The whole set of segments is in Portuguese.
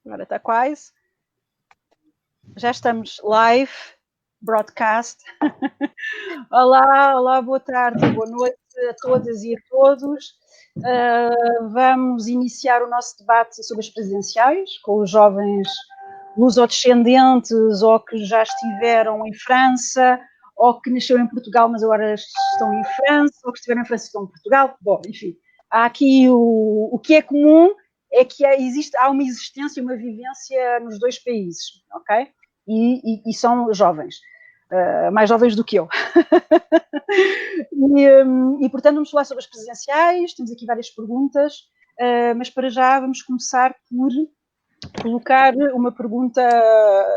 Agora está quase. Já estamos live, broadcast. Olá, boa tarde, boa noite a todas e a todos. Vamos iniciar o nosso debate sobre as presidenciais, com os jovens lusodescendentes ou que já estiveram em França, ou que nasceram em Portugal, mas agora estão em França, ou que estiveram em França e estão em Portugal. Bom, enfim, há aqui o que é comum é que há uma existência, uma vivência nos dois países, ok? E são jovens, mais jovens do que eu. E, portanto, vamos falar sobre as presidenciais, temos aqui várias perguntas, mas para já vamos começar por colocar uma pergunta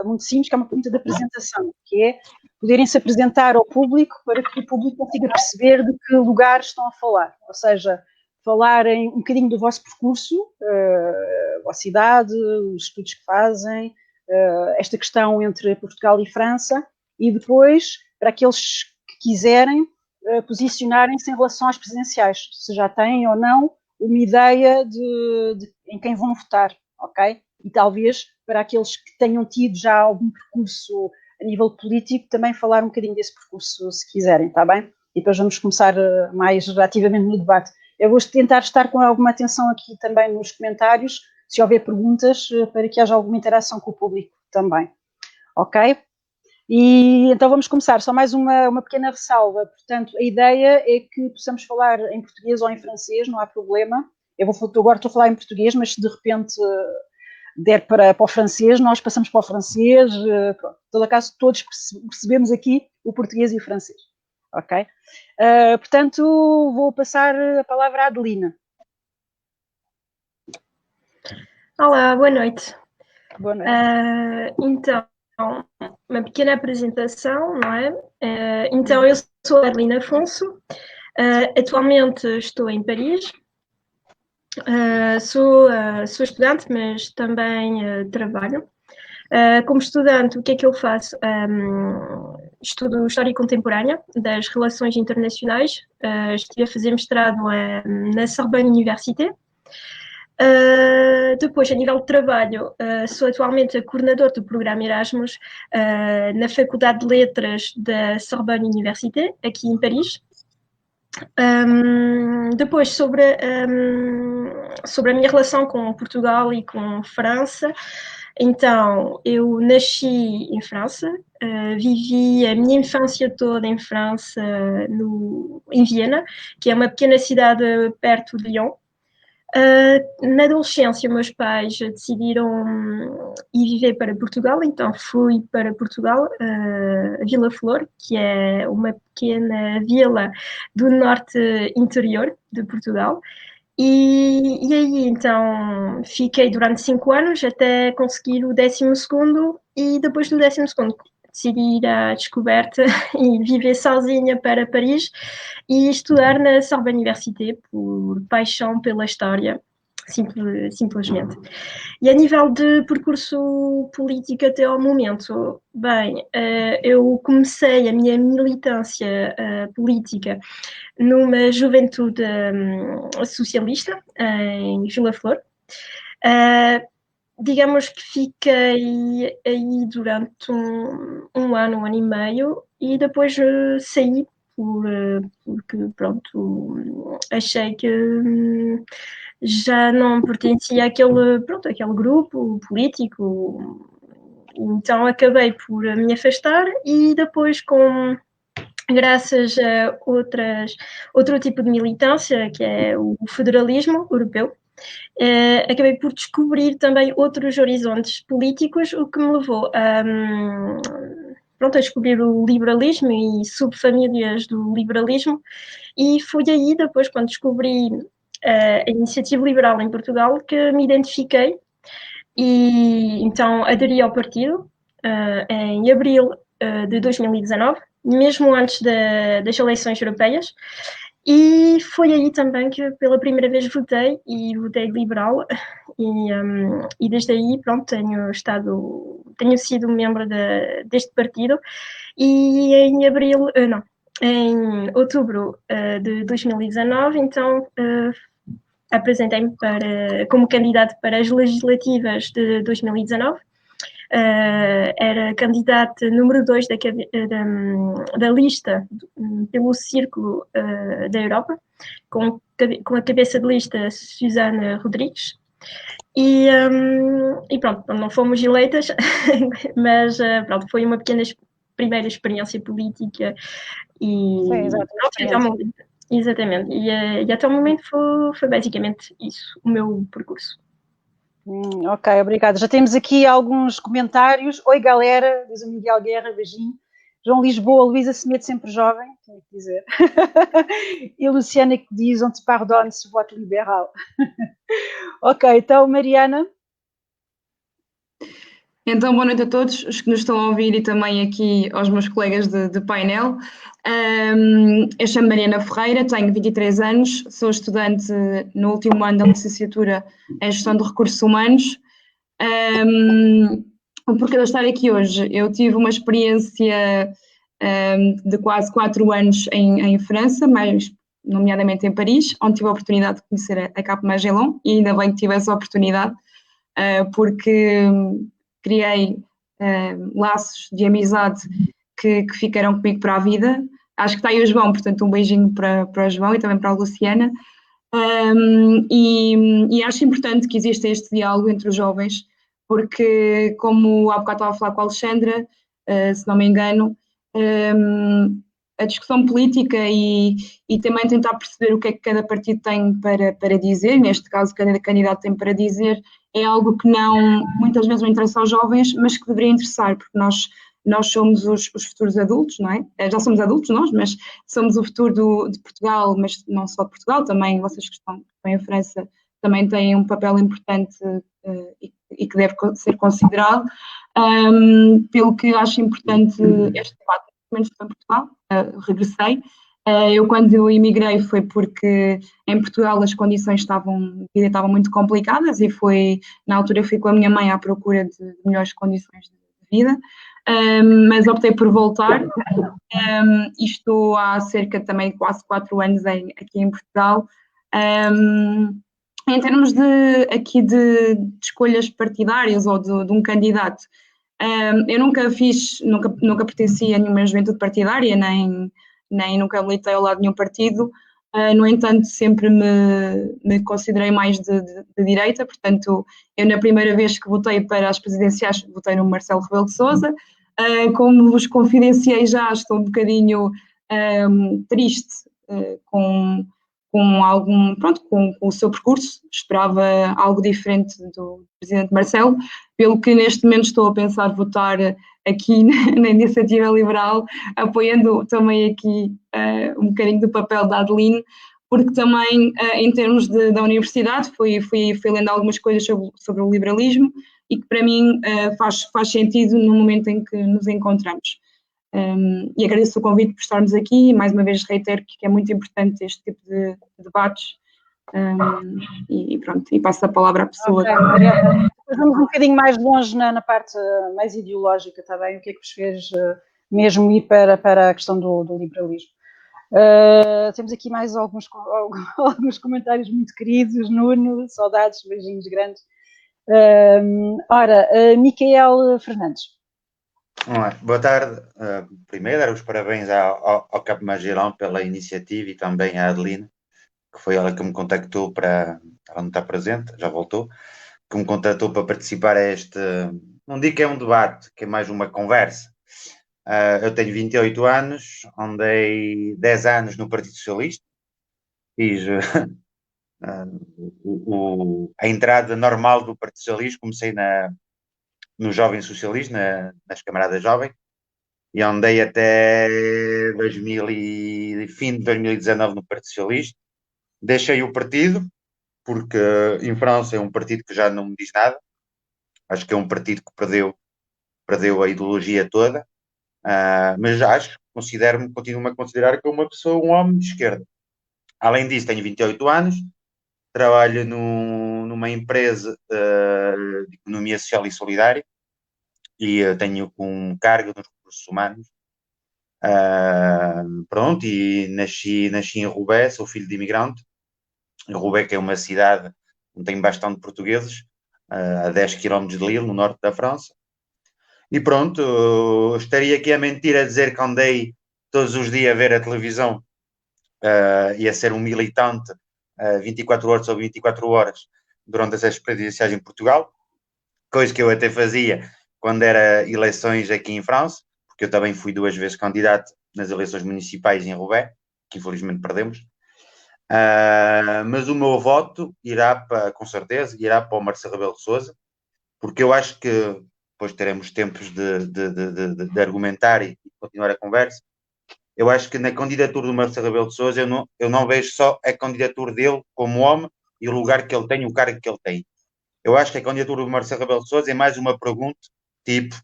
muito simples, que é uma pergunta de apresentação, que é poderem se apresentar ao público para que o público consiga perceber de que lugar estão a falar, ou seja, falarem um bocadinho do vosso percurso, a vossa idade, os estudos que fazem, esta questão entre Portugal e França, e depois, para aqueles que quiserem, posicionarem-se em relação às presidenciais, se já têm ou não uma ideia de em quem vão votar, ok? E talvez para aqueles que tenham tido já algum percurso a nível político, também falar um bocadinho desse percurso, se quiserem, está bem? E depois vamos começar mais ativamente no debate. Eu vou tentar estar com alguma atenção aqui também nos comentários, se houver perguntas, para que haja alguma interação com o público também. Ok? E então vamos começar. Só mais uma pequena ressalva. Portanto, a ideia é que possamos falar em português ou em francês, não há problema. Agora estou a falar em português, mas se de repente der para o francês, nós passamos para o francês. Pronto. Em todo caso, todos percebemos aqui o português e o francês. Ok? Portanto, vou passar a palavra à Adelina. Olá, boa noite. Boa noite. Então, uma pequena apresentação, não é? Então, eu sou a Adelina Afonso, atualmente estou em Paris, sou estudante, mas também trabalho. Como estudante, o que é que eu faço? Estudo História Contemporânea das Relações Internacionais, estive a fazer mestrado na Sorbonne Université. Depois, a nível de trabalho, sou atualmente a coordenadora do programa Erasmus na Faculdade de Letras da Sorbonne Université, aqui em Paris. Depois, sobre a minha relação com Portugal e com França, então, eu nasci em França, vivi a minha infância toda em França, em Viena, que é uma pequena cidade perto de Lyon. Na adolescência, meus pais decidiram ir viver para Portugal, então fui para Portugal, a Vila Flor, que é uma pequena vila do norte interior de Portugal. E aí, então, fiquei durante 5 anos até conseguir o 12º, e depois do 12º decidi ir à descoberta e viver sozinha para Paris e estudar na Sorbonne Université por paixão pela história, simplesmente. E a nível de percurso político até ao momento, bem, eu comecei a minha militância política numa juventude socialista em Vila Flor. Digamos que fiquei aí durante um ano e meio, e depois saí porque, pronto, achei que já não pertencia àquele grupo político, então acabei por me afastar, e depois, graças a outro tipo de militância, que é o federalismo europeu, acabei por descobrir também outros horizontes políticos, o que me levou a descobrir o liberalismo e subfamílias do liberalismo, e foi aí depois, quando descobri a Iniciativa Liberal em Portugal, que me identifiquei e então aderi ao partido em abril de 2019, mesmo antes das eleições europeias. E foi aí também que pela primeira vez votei liberal, e desde aí, pronto, tenho sido membro deste partido, e em outubro de 2019, então apresentei-me como candidato para as legislativas de 2019. Era candidata número 2 da lista pelo Círculo da Europa, com a cabeça de lista Susana Rodrigues. E pronto, não fomos eleitas, mas pronto, foi uma pequena primeira experiência política e Sim, exatamente. Exatamente, e até o momento foi basicamente isso, o meu percurso. Ok, obrigada. Já temos aqui alguns comentários. Oi, galera, diz o Miguel Guerra, beijinho. João Lisboa, Luísa Semedo, sempre jovem, tenho que dizer. E Luciana que diz, on te pardonne se voto liberal. Ok, então, Mariana. Então, boa noite a todos os que nos estão a ouvir e também aqui aos meus colegas de painel. Eu chamo Mariana Ferreira, tenho 23 anos, sou estudante no último ano da licenciatura em Gestão de Recursos Humanos. O porquê de eu estar aqui hoje? Eu tive uma experiência de quase 4 anos em França, mais nomeadamente em Paris, onde tive a oportunidade de conhecer a Cap Magellan e ainda bem que tive essa oportunidade, porque criei laços de amizade que ficaram comigo para a vida. Acho que está aí o João, portanto um beijinho para o João e também para a Luciana. E acho importante que exista este diálogo entre os jovens, porque como há bocado estava a falar com a Alexandra, se não me engano, a discussão política e também tentar perceber o que é que cada partido tem para dizer, neste caso cada candidato tem para dizer, é algo que muitas vezes não interessa aos jovens, mas que deveria interessar, porque nós somos os futuros adultos, não é? Já somos adultos nós, mas somos o futuro de Portugal, mas não só de Portugal, também vocês que estão em França também têm um papel importante e que deve ser considerado, pelo que acho importante este debate, pelo menos em Portugal, regressei. Eu quando emigrei foi porque em Portugal as condições estavam muito complicadas e na altura eu fui com a minha mãe à procura de melhores condições de vida, mas optei por voltar e estou há cerca também quase 4 anos aqui em Portugal. Em termos de escolhas partidárias ou de um candidato, eu nunca pertenci a nenhuma juventude partidária, nem nunca militei ao lado de nenhum partido. No entanto, sempre me considerei mais de direita, portanto, eu na primeira vez que votei para as presidenciais, votei no Marcelo Rebelo de Sousa. Como vos confidenciei já, estou um bocadinho triste com o seu percurso, esperava algo diferente do presidente Marcelo, pelo que neste momento estou a pensar votar aqui na Iniciativa Liberal, apoiando também aqui um bocadinho do papel da Adeline, porque também em termos da universidade fui lendo algumas coisas sobre o liberalismo e que para mim faz sentido no momento em que nos encontramos. E agradeço o convite por estarmos aqui e mais uma vez reitero que é muito importante este tipo de debates e pronto, e passo a palavra à pessoa. Okay, vamos um bocadinho mais longe na parte mais ideológica, está bem? O que é que vos fez mesmo ir para a questão do liberalismo? Temos aqui mais alguns comentários muito queridos. Nuno, saudades, beijinhos grandes. Micael Fernandes. Boa tarde. Primeiro, dar os parabéns ao Cap Magellan pela iniciativa e também à Adeline, que foi ela que me contactou ela não está presente, já voltou, que me contactou para participar a este, não digo que é um debate, que é mais uma conversa. Eu tenho 28 anos, andei 10 anos no Partido Socialista, fiz a entrada normal do Partido Socialista, comecei no Jovem Socialista, nas Camaradas Jovem, e andei até fim de 2019 no Partido Socialista. Deixei o partido, porque em França é um partido que já não me diz nada. Acho que é um partido que perdeu a ideologia toda. Mas continuo-me a considerar que uma pessoa, um homem de esquerda. Além disso, tenho 28 anos, trabalho numa empresa de economia social e solidária e tenho um cargo nos recursos humanos. Pronto, e nasci em Roubaix, sou filho de imigrante. Roubaix, que é uma cidade onde tem bastante portugueses, a 10 km de Lille, no norte da França. E pronto, estaria aqui a mentir a dizer que andei todos os dias a ver a televisão e a ser um militante 24 horas ou 24 horas durante essas presidenciais em Portugal, coisa que eu até fazia quando era eleições aqui em França, porque eu também fui 2 vezes candidato nas eleições municipais em Roubaix, que infelizmente perdemos. Mas o meu voto com certeza, irá para o Marcelo Rebelo de Sousa, porque eu acho que depois teremos tempos de argumentar e continuar a conversa. Eu acho que na candidatura do Marcelo Rebelo de Sousa eu não vejo só a candidatura dele como homem e o lugar que ele tem, o cargo que ele tem. Eu acho que a candidatura do Marcelo Rebelo de Sousa é mais uma pergunta, tipo,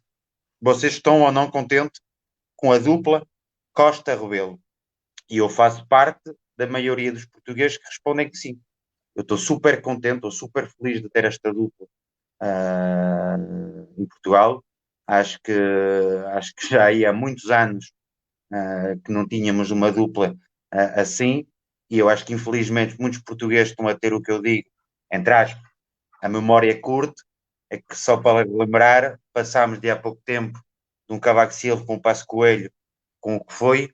vocês estão ou não contentes com a dupla Costa-Rebelo? E eu faço parte da maioria dos portugueses que respondem que sim. Eu estou super contente, estou super feliz de ter esta dupla em Portugal. Acho que já há muitos anos que não tínhamos uma dupla assim, e eu acho que infelizmente muitos portugueses estão a ter o que eu digo, entre aspas, a memória curta, é que só para lembrar, passámos de há pouco tempo de um Cavaco Silva com o Passo Coelho, com o que foi,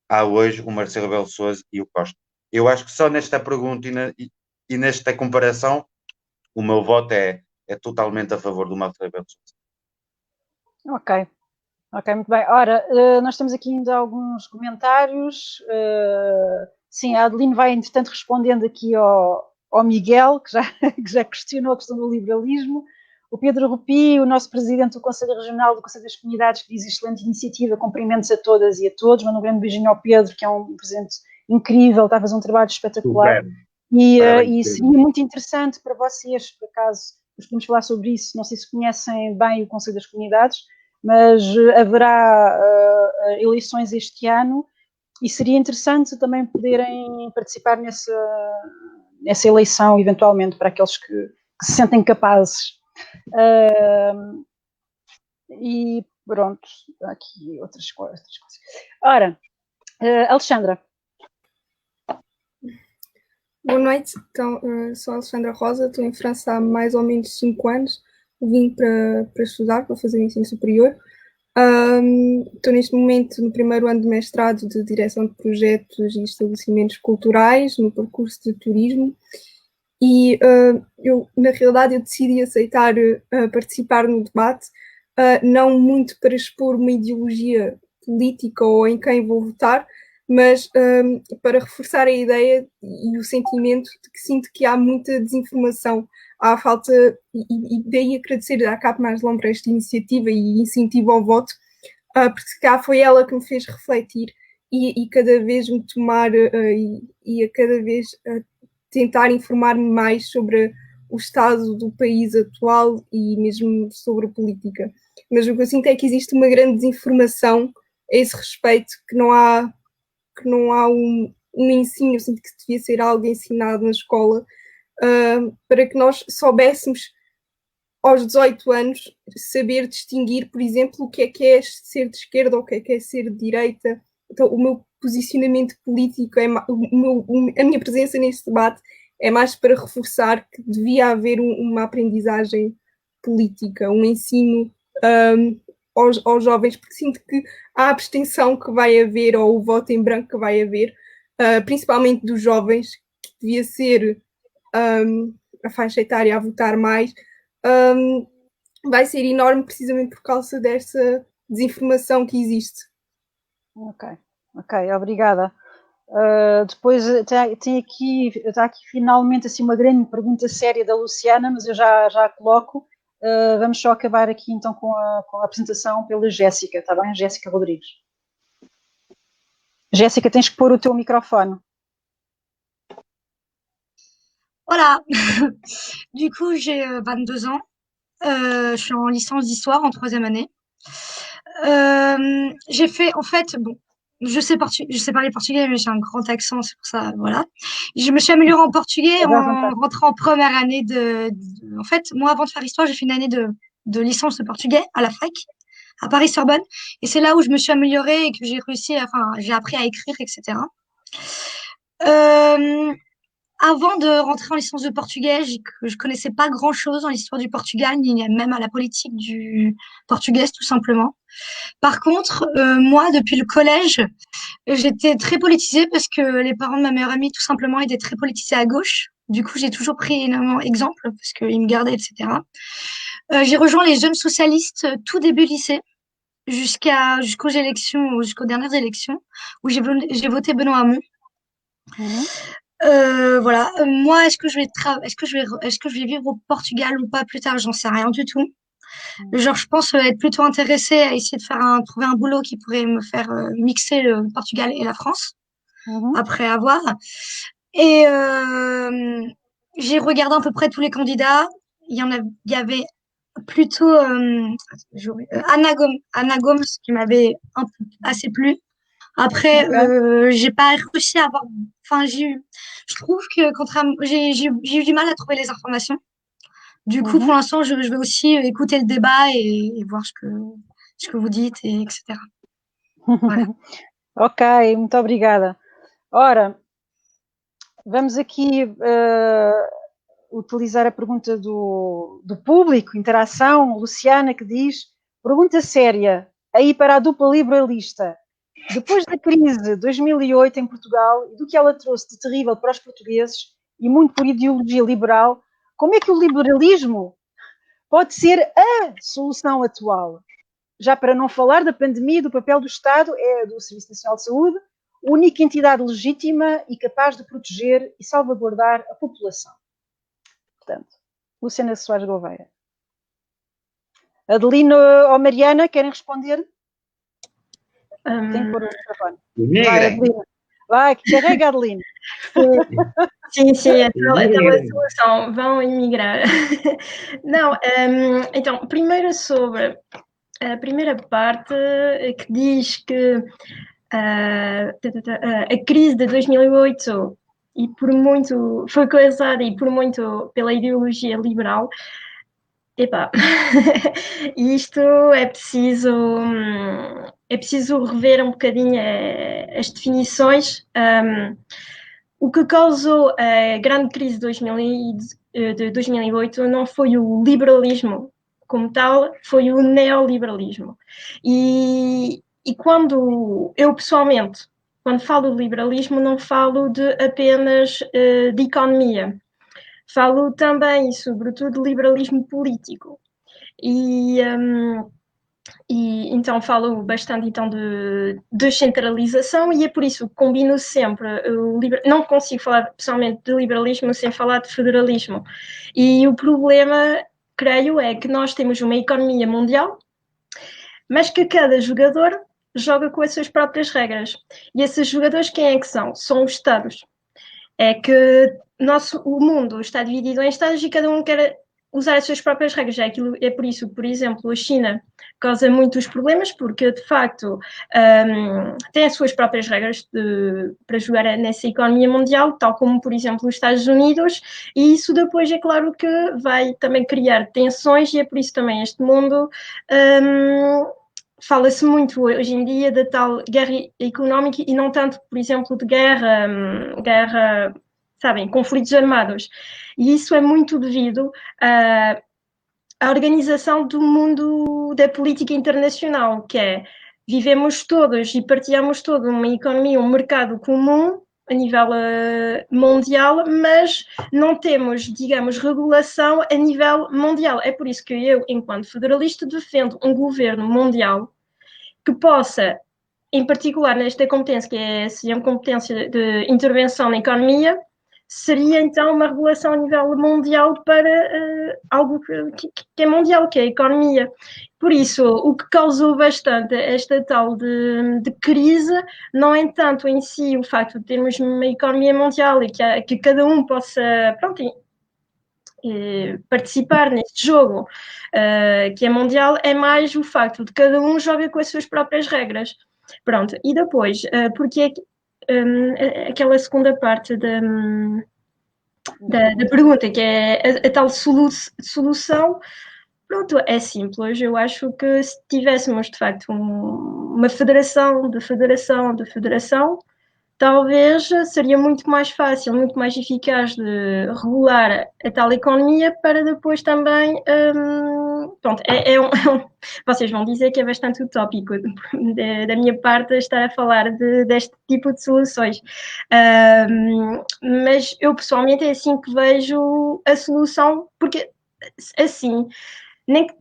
há hoje o Marcelo Rebelo de Sousa e o Costa. Eu acho que só nesta pergunta e nesta comparação, o meu voto é totalmente a favor do Marcelo Rebelo de Sousa. Ok, muito bem. Ora, nós temos aqui ainda alguns comentários. Sim, a Adeline vai, entretanto, respondendo aqui ao Miguel, que já questionou a questão do liberalismo. O Pedro Rupi, o nosso presidente do Conselho Regional do Conselho das Comunidades, que diz excelente iniciativa, cumprimentos a todas e a todos. Manda um grande beijinho ao Pedro, que é um presidente incrível, está a fazer um trabalho espetacular. E seria muito interessante para vocês, por acaso, nós podemos falar sobre isso, não sei se conhecem bem o Conselho das Comunidades, mas haverá eleições este ano e seria interessante também poderem participar nessa eleição, eventualmente, para aqueles que se sentem capazes. E pronto, aqui outras coisas. Ora, Alexandra. Boa noite, então, sou a Alexandra Rosa, estou em França há mais ou menos 5 anos, vim para estudar, para fazer ensino superior. Estou neste momento no primeiro ano de mestrado de Direção de Projetos e Estabelecimentos Culturais, no percurso de Turismo, e eu, na realidade, eu decidi aceitar participar no debate, não muito para expor uma ideologia política ou em quem vou votar, mas para reforçar a ideia e o sentimento de que sinto que há muita desinformação, há falta, e daí agradecer à CAP Mais Longa esta iniciativa e incentivo ao voto, porque cá foi ela que me fez refletir e cada vez me tomar e a cada vez tentar informar-me mais sobre o estado do país atual e mesmo sobre a política. Mas o que eu sinto é que existe uma grande desinformação a esse respeito, que não há um ensino, eu sinto que devia ser algo ensinado na escola, para que nós soubéssemos aos 18 anos saber distinguir, por exemplo, o que é ser de esquerda ou o que é ser de direita. Então, o meu posicionamento político, a minha presença neste debate é mais para reforçar que devia haver uma aprendizagem política, um ensino aos jovens, porque sinto que a abstenção que vai haver, ou o voto em branco que vai haver, principalmente dos jovens, que devia ser a faixa etária a votar mais, vai ser enorme precisamente por causa dessa desinformação que existe. Ok, obrigada. Depois está aqui finalmente assim, uma grande pergunta séria da Luciana, mas eu já a coloco. Vamos só acabar aqui então com a apresentação pela Jéssica, está bem? Jéssica Rodrigues. Jéssica, tens que pôr o teu microfone. Voilà, du coup j'ai 22 ans, je suis en licence d'histoire en 3e année. J'ai fait, en fait, bon, je sais parler portugais, mais j'ai un grand accent, c'est pour ça, voilà. Je me suis améliorée en portugais en rentrant en première année en fait, moi, avant de faire histoire, j'ai fait une année de licence de portugais à la fac, à Paris-Sorbonne, et c'est là où je me suis améliorée et que j'ai réussi, j'ai appris à écrire, etc. avant de rentrer en licence de portugais, je connaissais pas grand-chose en l'histoire du Portugal, ni même à la politique du portugaise, tout simplement. Par contre, moi, depuis le collège, j'étais très politisée parce que les parents de ma meilleure amie, tout simplement, étaient très politisés à gauche. Du coup, j'ai toujours pris énormément exemple parce qu'ils me gardaient, etc. J'ai rejoint les jeunes socialistes tout début lycée, jusqu'aux élections, jusqu'aux dernières élections, où j'ai voté Benoît Hamon. Voilà. Moi, est-ce que je vais vivre au Portugal ou pas plus tard? J'en sais rien du tout. Genre, je pense être plutôt intéressée à essayer de trouver un boulot qui pourrait me faire mixer le Portugal et la France, après avoir. Et j'ai regardé à peu près tous les candidats. Il y avait plutôt Anna Gomes qui m'avait assez plu. Après, j'ai pas réussi à avoir. Enfin, je trouve que contrairement, j'ai eu du mal à trouver les informations. Du coup, pour l'instant, je vais aussi écouter le débat et voir ce que vous dites, etc. Voilà. Ok, muito obrigada. Ora, vamos aqui utilizar a pergunta do público, interação. Luciana, que diz: pergunta séria, aí para a dupla liberalista. Depois da crise de 2008 em Portugal e do que ela trouxe de terrível para os portugueses, e muito por ideologia liberal, como é que o liberalismo pode ser a solução atual? Já para não falar da pandemia, do papel do Estado, do Serviço Nacional de Saúde, única entidade legítima e capaz de proteger e salvaguardar a população. Portanto, Luciana Soares Gouveia. Adelino ou Mariana, querem responder? Tem que pôr o microfone. Vai, Adelino. Vai, que carrega, Adelino. Sim, então a solução, vão emigrar. Não, então, primeiro sobre a primeira parte que diz que a crise de 2008 e por muito foi causada e por muito pela ideologia liberal. Epá, isto é preciso rever um bocadinho as definições. O que causou a grande crise de 2008 não foi o liberalismo como tal, foi o neoliberalismo. E quando eu, pessoalmente, quando falo de liberalismo, não falo apenas de economia. Falo também, sobretudo, de liberalismo político. E então falo bastante então de descentralização e é por isso que combino sempre, não consigo falar pessoalmente de liberalismo sem falar de federalismo. E o problema, creio, é que nós temos uma economia mundial, mas que cada jogador joga com as suas próprias regras. E esses jogadores quem é que são? São os Estados. É que o mundo está dividido em Estados e cada um quer usar as suas próprias regras. É por isso que, por exemplo, a China causa muitos problemas, porque, de facto, tem as suas próprias regras para jogar nessa economia mundial, tal como, por exemplo, os Estados Unidos, e isso depois, é claro, que vai também criar tensões, e é por isso também este mundo... fala-se muito hoje em dia da tal guerra económica e não tanto, por exemplo, de guerra, sabem, conflitos armados. E isso é muito devido à organização do mundo da política internacional, que é vivemos todos e partilhamos toda uma economia, um mercado comum a nível mundial, mas não temos, digamos, regulação a nível mundial. É por isso que eu, enquanto federalista, defendo um governo mundial que possa, em particular nesta competência, que seria uma competência de intervenção na economia, seria então uma regulação a nível mundial para algo que é mundial, que é a economia. Por isso, o que causou bastante esta tal de crise não é tanto em si o facto de termos uma economia mundial e que cada um possa, pronto, participar neste jogo que é mundial, é mais o facto de cada um joga com as suas próprias regras. Pronto, e depois, porque é que aquela segunda parte da pergunta, que é a tal solução, pronto, é simples. Eu acho que se tivéssemos, de facto, uma federação, talvez seria muito mais fácil, muito mais eficaz de regular a tal economia para depois também, pronto, vocês vão dizer que é bastante utópico da minha parte estar a falar deste tipo de soluções, mas eu pessoalmente é assim que vejo a solução, porque assim, nem que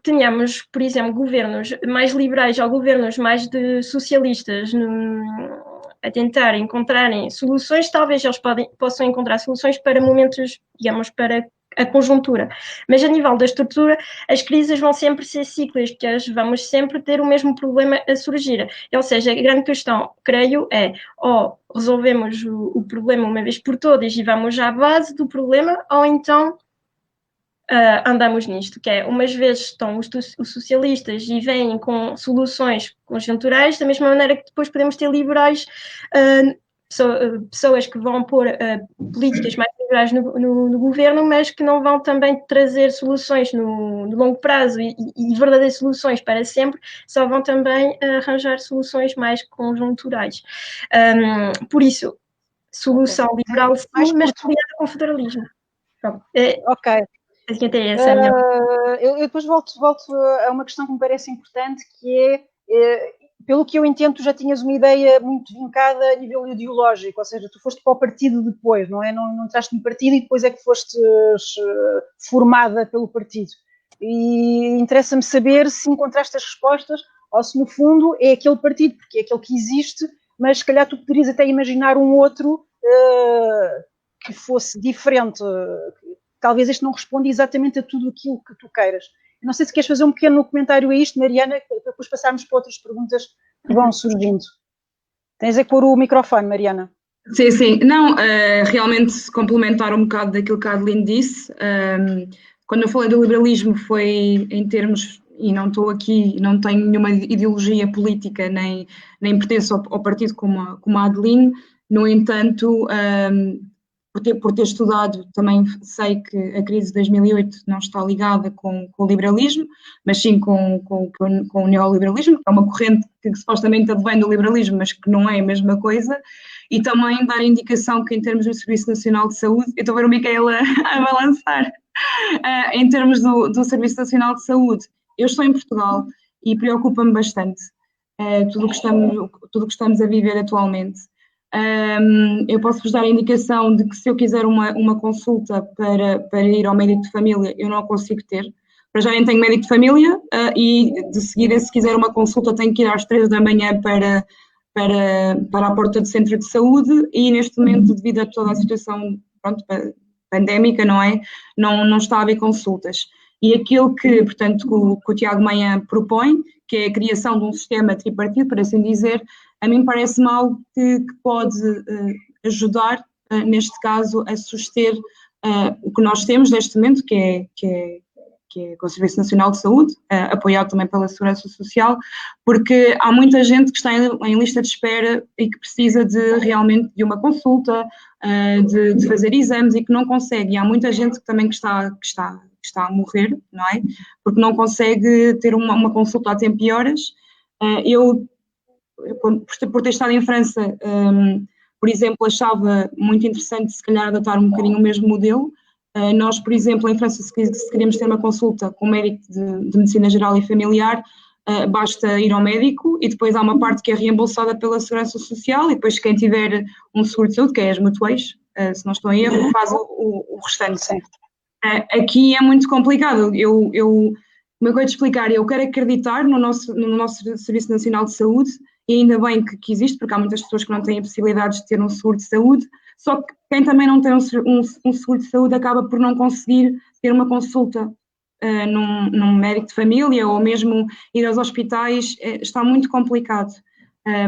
tenhamos, por exemplo, governos mais liberais ou governos mais socialistas a tentar encontrarem soluções, talvez eles possam encontrar soluções para momentos, digamos, para a conjuntura. Mas a nível da estrutura, as crises vão sempre ser cíclicas, vamos sempre ter o mesmo problema a surgir. Ou seja, a grande questão, creio, é ou resolvemos o problema uma vez por todas e vamos à base do problema, ou então andamos nisto, que é, umas vezes estão os socialistas e vêm com soluções conjunturais, da mesma maneira que depois podemos ter liberais, pessoas que vão pôr políticas mais liberais no governo, mas que não vão também trazer soluções no longo prazo e verdadeiras soluções para sempre, só vão também arranjar soluções mais conjunturais. Por isso, solução liberal sim, mas aliada com federalismo. Ok. Essa é a minha... eu depois volto a uma questão que me parece importante, que é, pelo que eu entendo, tu já tinhas uma ideia muito vincada a nível ideológico, ou seja, tu foste para o partido depois, não é? Não entraste no partido e depois é que foste formada pelo partido. E interessa-me saber se encontraste as respostas ou se no fundo é aquele partido, porque é aquele que existe, mas se calhar tu poderias até imaginar um outro que fosse diferente. Talvez este não responda exatamente a tudo aquilo que tu queiras. Eu não sei se queres fazer um pequeno comentário a isto, Mariana, para depois passarmos para outras perguntas que vão surgindo. Tens a pôr o microfone, Mariana. Sim, sim. Não, realmente complementar um bocado daquilo que a Adeline disse. Quando eu falei do liberalismo foi em termos, e não estou aqui, não tenho nenhuma ideologia política, nem pertenço ao partido como a Adeline. No entanto, por ter estudado, também sei que a crise de 2008 não está ligada com o liberalismo, mas sim com o neoliberalismo, que é uma corrente que supostamente advém do liberalismo, mas que não é a mesma coisa. E também dar a indicação que, em termos do Serviço Nacional de Saúde, eu estou a ver o Micaela a balançar, em termos do Serviço Nacional de Saúde, eu estou em Portugal e preocupa-me bastante tudo o que estamos a viver atualmente. Eu posso-vos dar a indicação de que se eu quiser uma consulta para ir ao médico de família, eu não a consigo ter. Para já nem tenho médico de família e de seguida, se quiser uma consulta, tenho que ir às 3 da manhã para a porta do centro de saúde e neste momento, devido a toda a situação pandémica, não é? Não está a haver consultas. E aquilo que, portanto, que o Tiago Maia propõe, que é a criação de um sistema tripartido, por assim dizer, a mim parece-me algo que pode ajudar, neste caso, a suster o que nós temos neste momento, que é com o Serviço Nacional de Saúde, apoiado também pela Segurança Social, porque há muita gente que está em lista de espera e que precisa realmente de uma consulta, de fazer exames e que não consegue. E há muita gente que também que está a morrer, não é? Porque não consegue ter uma consulta a tempo e horas. Eu, por ter estado em França, por exemplo, achava muito interessante se calhar adotar um bocadinho o mesmo modelo. Nós, por exemplo, em França, se queremos ter uma consulta com um médico de medicina geral e familiar, basta ir ao médico e depois há uma parte que é reembolsada pela Segurança Social e depois quem tiver um seguro de saúde, que é as mutuais, se não estou em erro, faz o restante. Aqui é muito complicado. Como é que eu vou te explicar? Eu quero acreditar no nosso Serviço Nacional de Saúde e ainda bem que existe, porque há muitas pessoas que não têm a possibilidade de ter um seguro de saúde, só que quem também não tem um seguro de saúde acaba por não conseguir ter uma consulta num médico de família ou mesmo ir aos hospitais, está muito complicado.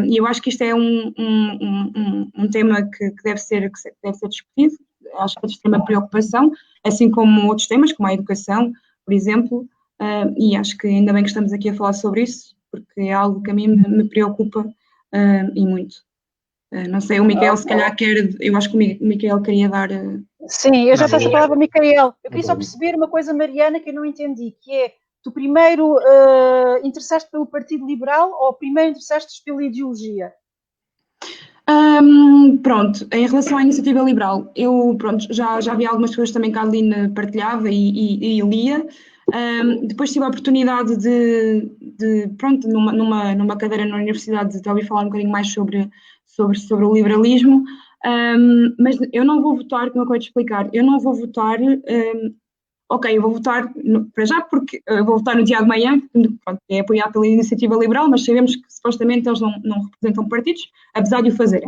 E eu acho que isto é um tema que deve ser discutido, acho que é de extrema preocupação, assim como outros temas, como a educação, por exemplo, e acho que ainda bem que estamos aqui a falar sobre isso, porque é algo que a mim me preocupa e muito. Não sei, o Micael se calhar eu acho que o Micael queria dar... Sim, eu já peço a palavra, Micael. Eu queria só perceber uma coisa, Mariana, que eu não entendi, que é, tu primeiro interessaste pelo Partido Liberal ou primeiro interessaste pela ideologia? Pronto, em relação à iniciativa liberal, eu pronto, já vi algumas coisas também que a Adeline partilhava e lia. Depois tive a oportunidade pronto, numa cadeira na universidade, de ouvir falar um bocadinho mais sobre o liberalismo. Mas eu não vou votar, como eu acabei de explicar, eu não vou votar. Ok, eu vou votar para já porque eu vou votar no Tiago Maia, que pronto, é apoiado pela iniciativa liberal, mas sabemos que supostamente eles não representam partidos, apesar de o fazerem.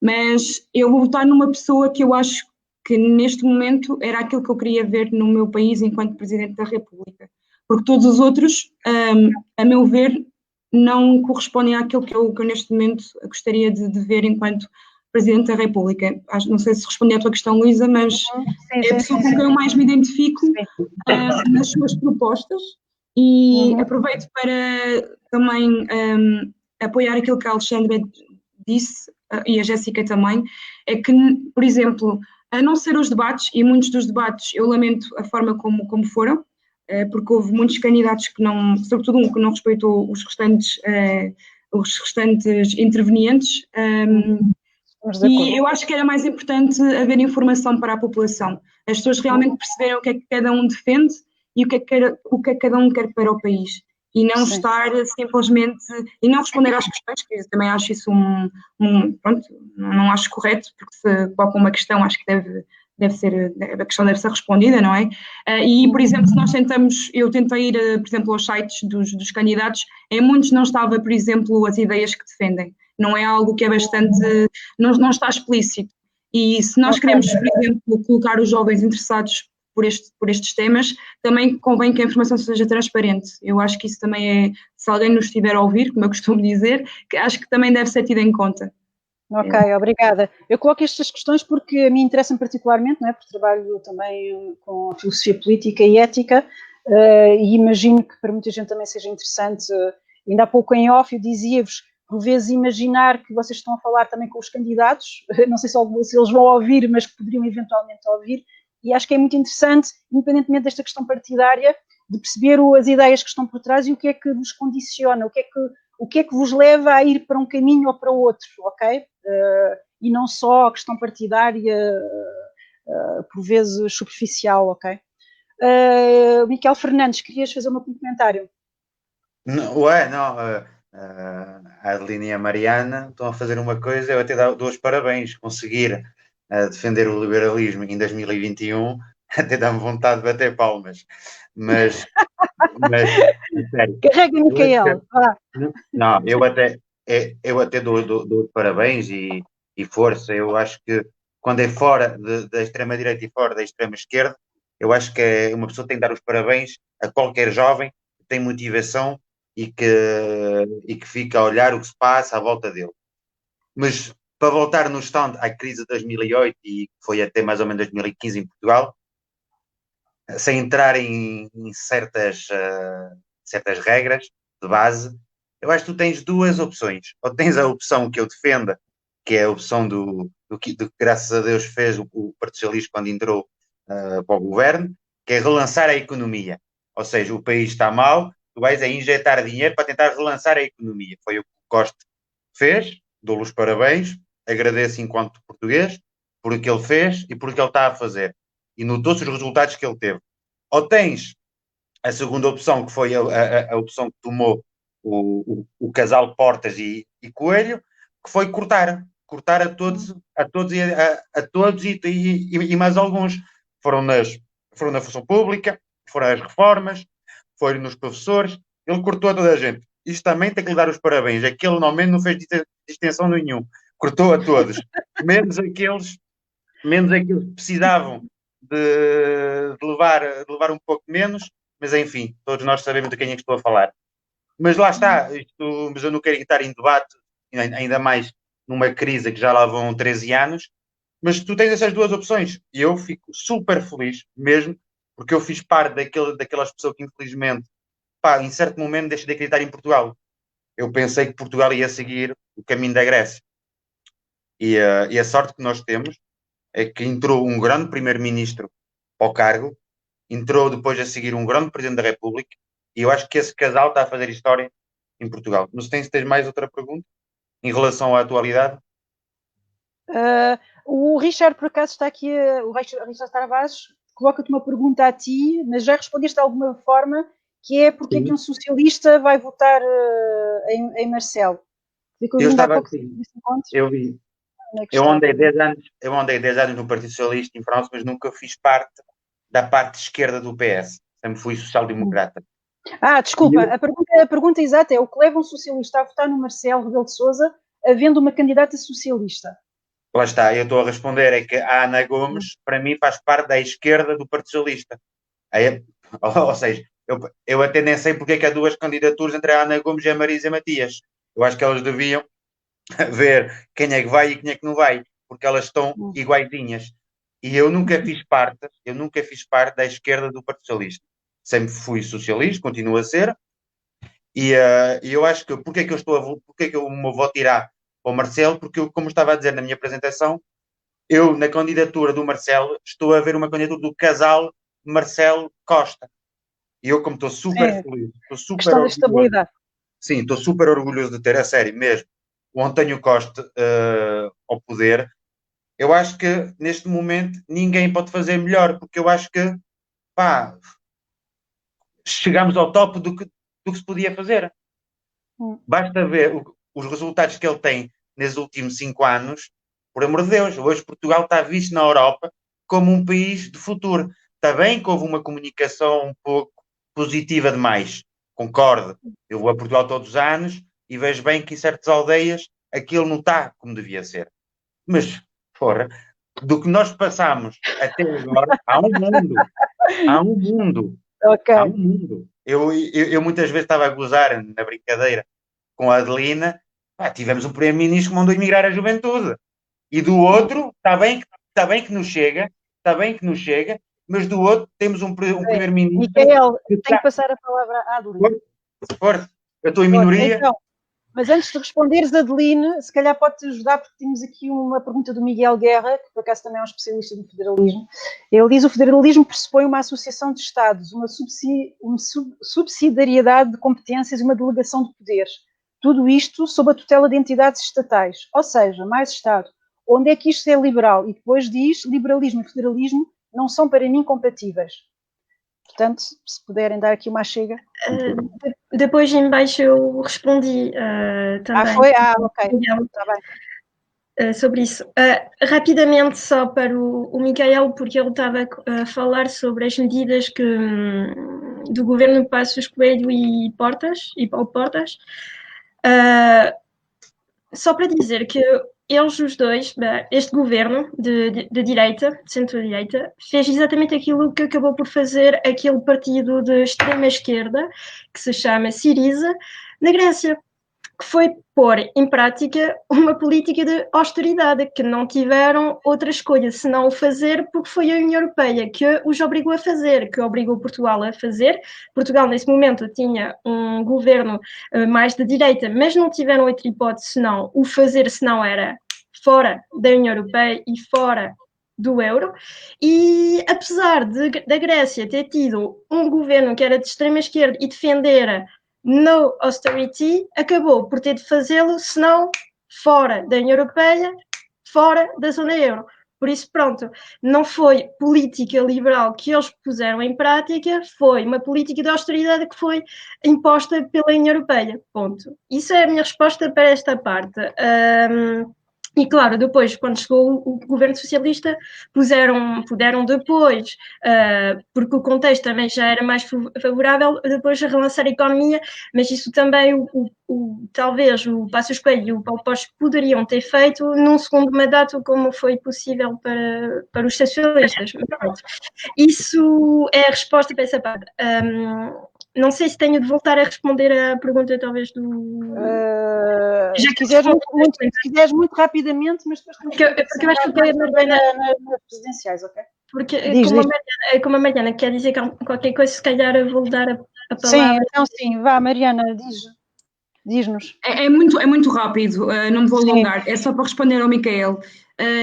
Mas eu vou votar numa pessoa que eu acho que neste momento era aquilo que eu queria ver no meu país enquanto Presidente da República. Porque todos os outros, a meu ver, não correspondem àquilo que eu neste momento gostaria de ver enquanto Presidente da República. Não sei se respondi à tua questão, Luísa, mas é a pessoa com quem eu mais me identifico nas suas propostas e aproveito para também apoiar aquilo que a Alexandra disse, e a Jéssica também, é que, por exemplo, a não ser os debates, e muitos dos debates eu lamento a forma como foram, porque houve muitos candidatos que não, sobretudo um que não respeitou os restantes intervenientes, e eu acho que era mais importante haver informação para a população, as pessoas realmente perceberem o que é que cada um defende e o que é que cada um quer para o país. E não estar simplesmente, e não responder às questões, que eu também acho isso pronto, não acho correto, porque se coloca uma questão, acho que a questão deve ser respondida, não é? E, por exemplo, se eu tentei ir, por exemplo, aos sites dos candidatos, em muitos não estava, por exemplo, as ideias que defendem. Não é algo que é bastante, não está explícito. E se nós queremos, por exemplo, colocar os jovens interessados por estes temas, também convém que a informação seja transparente. Eu acho que isso também é, se alguém nos estiver a ouvir, como eu costumo dizer, que acho que também deve ser tido em conta. Ok, obrigada. Eu coloco estas questões porque a mim interessam particularmente, não é? Porque trabalho também com filosofia política e ética, e imagino que para muita gente também seja interessante. Ainda há pouco em off eu dizia-vos, por vezes imaginar que vocês estão a falar também com os candidatos, não sei se eles vão ouvir, mas que poderiam eventualmente ouvir, e acho que é muito interessante, independentemente desta questão partidária, de perceber as ideias que estão por trás e o que é que vos condiciona, o que é que vos leva a ir para um caminho ou para o outro, ok? E não só a questão partidária, por vezes superficial, ok? Miquel Fernandes, querias fazer um comentário? Não, a Adeline e a Mariana estão a fazer uma coisa, eu até dou os parabéns, conseguir defender o liberalismo em 2021, até dá-me vontade de bater palmas, mas sério, Carrega, Micael. não, eu até dou parabéns e força. Eu acho que quando é fora da extrema-direita e fora da extrema-esquerda, eu acho que uma pessoa tem que dar os parabéns a qualquer jovem que tem motivação e que fica a olhar o que se passa à volta dele. Mas para voltar no stand à crise de 2008 e que foi até mais ou menos 2015 em Portugal, sem entrar em certas regras de base, eu acho que tu tens duas opções. Ou tens a opção que eu defenda, que é a opção do que graças a Deus fez o Partido Socialista quando entrou para o governo, que é relançar a economia. Ou seja, o país está mal, tu vais a injetar dinheiro para tentar relançar a economia. Foi o que o Costa fez, dou-lhe os parabéns, agradeço enquanto português por o que ele fez e por o que ele está a fazer. E notou-se os resultados que ele teve. Ou tens a segunda opção, que foi a opção que tomou o casal Portas e Coelho, que foi cortar a todos e mais alguns. Foram na função pública, foram as reformas, foram nos professores, ele cortou a toda a gente. Isto também tem que lhe dar os parabéns, é que ele normalmente não fez distinção nenhum, cortou a todos, menos aqueles que precisavam de levar um pouco menos, mas enfim, todos nós sabemos de quem é que estou a falar. Mas lá está, mas eu não quero estar em debate, ainda mais numa crise que já lá vão 13 anos, mas tu tens essas duas opções e eu fico super feliz mesmo, porque eu fiz parte daquelas pessoas que infelizmente, em certo momento deixei de acreditar em Portugal. Eu pensei que Portugal ia seguir o caminho da Grécia. E a sorte que nós temos é que entrou um grande primeiro-ministro ao cargo, entrou depois a seguir um grande presidente da República, e eu acho que esse casal está a fazer história em Portugal. Não sei se tens mais outra pergunta. em relação à atualidade? O Richard, por acaso, está aqui, o Richard Tavares, coloca-te uma pergunta a ti, mas já respondeste de alguma forma, que é porque é que um socialista vai votar em Marcelo? Eu estava assim, eu vi. Eu andei 10 anos no Partido Socialista em França, mas nunca fiz parte da parte esquerda do PS. Sempre fui social-democrata. Desculpa, a pergunta exata é o que leva um socialista a votar no Marcelo Rebelo de Sousa, havendo uma candidata socialista? Lá está, eu estou a responder, é que a Ana Gomes, para mim, faz parte da esquerda do Partido Socialista. Ou seja, eu até nem sei porque é que há duas candidaturas entre a Ana Gomes e a Marisa Matias. Eu acho que elas deviam ver quem é que vai e quem é que não vai, porque elas estão iguaizinhas. E eu nunca fiz parte da esquerda do Partido Socialista. Sempre fui socialista, continuo a ser. E eu acho que porque é que eu me vou tirar ao Marcelo? Porque eu, como estava a dizer na minha apresentação, eu na candidatura do Marcelo estou a ver uma candidatura do casal Marcelo Costa. E eu, como estou super feliz, estou super orgulhoso. Estabilidade. Sim, estou super orgulhoso de ter, a sério mesmo, o António Costa ao poder. Eu acho que neste momento ninguém pode fazer melhor, porque eu acho que chegamos ao topo do que se podia fazer. Basta ver os resultados que ele tem nesses últimos 5 anos. Por amor de Deus, hoje Portugal está visto na Europa como um país de futuro. Está bem que houve uma comunicação um pouco positiva demais, concordo. Eu vou a Portugal todos os anos e vejo bem que em certas aldeias aquilo não está como devia ser. Mas, do que nós passamos até agora, há um mundo. Okay. Há um mundo. Eu muitas vezes estava a gozar na brincadeira com a Adelina. Tivemos um primeiro-ministro que mandou emigrar a juventude. E do outro, está bem que nos chega, mas do outro temos um primeiro-ministro... Micael, tenho que passar a palavra à Adelina. Força, eu estou em minoria. Então, mas antes de responderes, Adelina, se calhar pode-te ajudar, porque temos aqui uma pergunta do Miguel Guerra, que por acaso também é um especialista no federalismo. Ele diz: o federalismo pressupõe uma associação de Estados, uma subsidiariedade de competências e uma delegação de poderes. Tudo isto sob a tutela de entidades estatais, ou seja, mais Estado. Onde é que isto é liberal? E depois diz: liberalismo e federalismo não são para mim compatíveis. Portanto, se puderem dar aqui uma chega. Depois em baixo eu respondi também. Foi? Ok. Está bem. Sobre isso. Rapidamente só para o Micael, porque ele estava a falar sobre as medidas do governo Passos Coelho e Portas, só para dizer que eles os dois, este governo de direita, de centro-direita, fez exatamente aquilo que acabou por fazer aquele partido de extrema-esquerda, que se chama Syriza, na Grécia, que foi pôr em prática uma política de austeridade, que não tiveram outra escolha senão o fazer, porque foi a União Europeia que os obrigou a fazer, que obrigou Portugal a fazer. Portugal, nesse momento, tinha um governo mais de direita, mas não tiveram outra hipótese senão o fazer, senão era fora da União Europeia e fora do euro. E apesar da Grécia ter tido um governo que era de extrema esquerda e defender no austerity, acabou por ter de fazê-lo, senão fora da União Europeia, fora da zona euro. Por isso, pronto, não foi política liberal que eles puseram em prática, foi uma política de austeridade que foi imposta pela União Europeia. Ponto. Isso é a minha resposta para esta parte. E claro, depois, quando chegou o governo socialista, puderam depois, porque o contexto também já era mais favorável, depois a relançar a economia, mas isso também talvez o Passos Coelho e o Paulo Portas poderiam ter feito num segundo mandato, como foi possível para os socialistas. Isso é a resposta para essa parte. Não sei se tenho de voltar a responder à pergunta, talvez, do... Se quiseres muito rapidamente, mas depois temos porque eu acho que é nas presidenciais, ok? Porque como a Mariana quer dizer qualquer coisa, se calhar eu vou dar a palavra. Sim, então sim, vá, Mariana, diz-nos. É muito rápido, não me vou alongar, é só para responder ao Micael.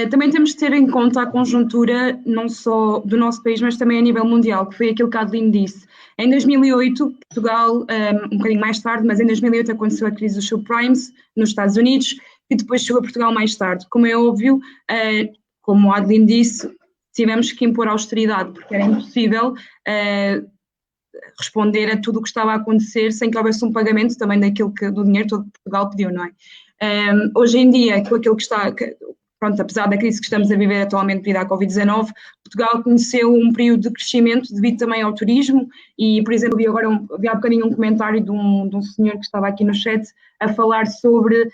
Também temos de ter em conta a conjuntura, não só do nosso país, mas também a nível mundial, que foi aquilo que a Adeline disse. Em 2008, Portugal, um bocadinho mais tarde, mas em 2008 aconteceu a crise dos subprimes nos Estados Unidos, e depois chegou a Portugal mais tarde. Como é óbvio, como a Adeline disse, tivemos que impor austeridade, porque era impossível responder a tudo o que estava a acontecer sem que houvesse um pagamento também do dinheiro todo que Portugal pediu, não é? Hoje em dia, com aquilo que está... Pronto, apesar da crise que estamos a viver atualmente devido à Covid-19, Portugal conheceu um período de crescimento devido também ao turismo e, por exemplo, vi há bocadinho um comentário de um senhor que estava aqui no chat a falar sobre...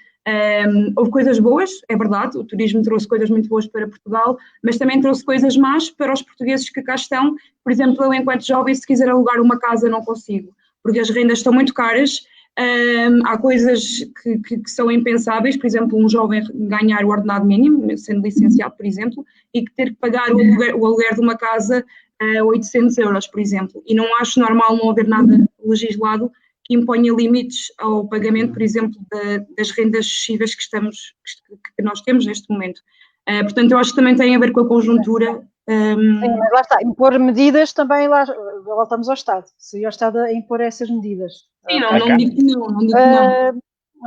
houve coisas boas, é verdade, o turismo trouxe coisas muito boas para Portugal, mas também trouxe coisas más para os portugueses que cá estão. Por exemplo, eu, enquanto jovem, se quiser alugar uma casa, não consigo, porque as rendas estão muito caras. Há coisas que são impensáveis, por exemplo, um jovem ganhar o ordenado mínimo, sendo licenciado, por exemplo, e que ter que pagar o aluguer de uma casa a 800 euros, por exemplo. E não acho normal não haver nada legislado que imponha limites ao pagamento, por exemplo, das rendas excessivas que nós temos neste momento. Portanto, eu acho que também tem a ver com a conjuntura. Sim, mas lá está, impor medidas também, lá voltamos ao Estado, seria o Estado a impor essas medidas. Sim, não digo que não.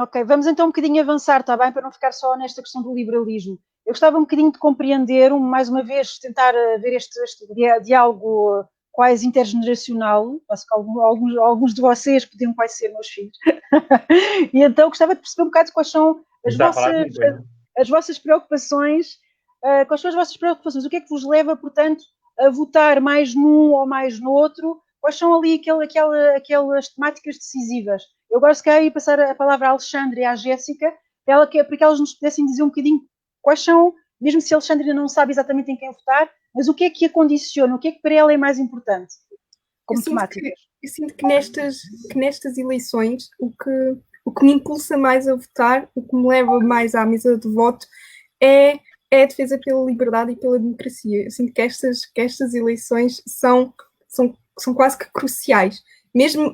Ok, vamos então um bocadinho avançar, está bem, para não ficar só nesta questão do liberalismo. Eu gostava um bocadinho de compreender, mais uma vez, tentar ver este diálogo quase intergeneracional, acho que alguns de vocês podiam quase ser meus filhos, e então gostava de perceber um bocado quais são as vossas preocupações. Quais são as vossas preocupações? O que é que vos leva, portanto, a votar mais num ou mais no outro? Quais são ali aquelas temáticas decisivas? Eu agora se calhar ia passar a palavra à Alexandre e à Jéssica, para que elas nos pudessem dizer um bocadinho quais são, mesmo se a Alexandre não sabe exatamente em quem votar, mas o que é que a condiciona? O que é que para ela é mais importante como temáticas? Eu sinto que nestas eleições o que me impulsa mais a votar, o que me leva mais à mesa de voto é a defesa pela liberdade e pela democracia. Eu sinto que estas eleições são quase que cruciais. Mesmo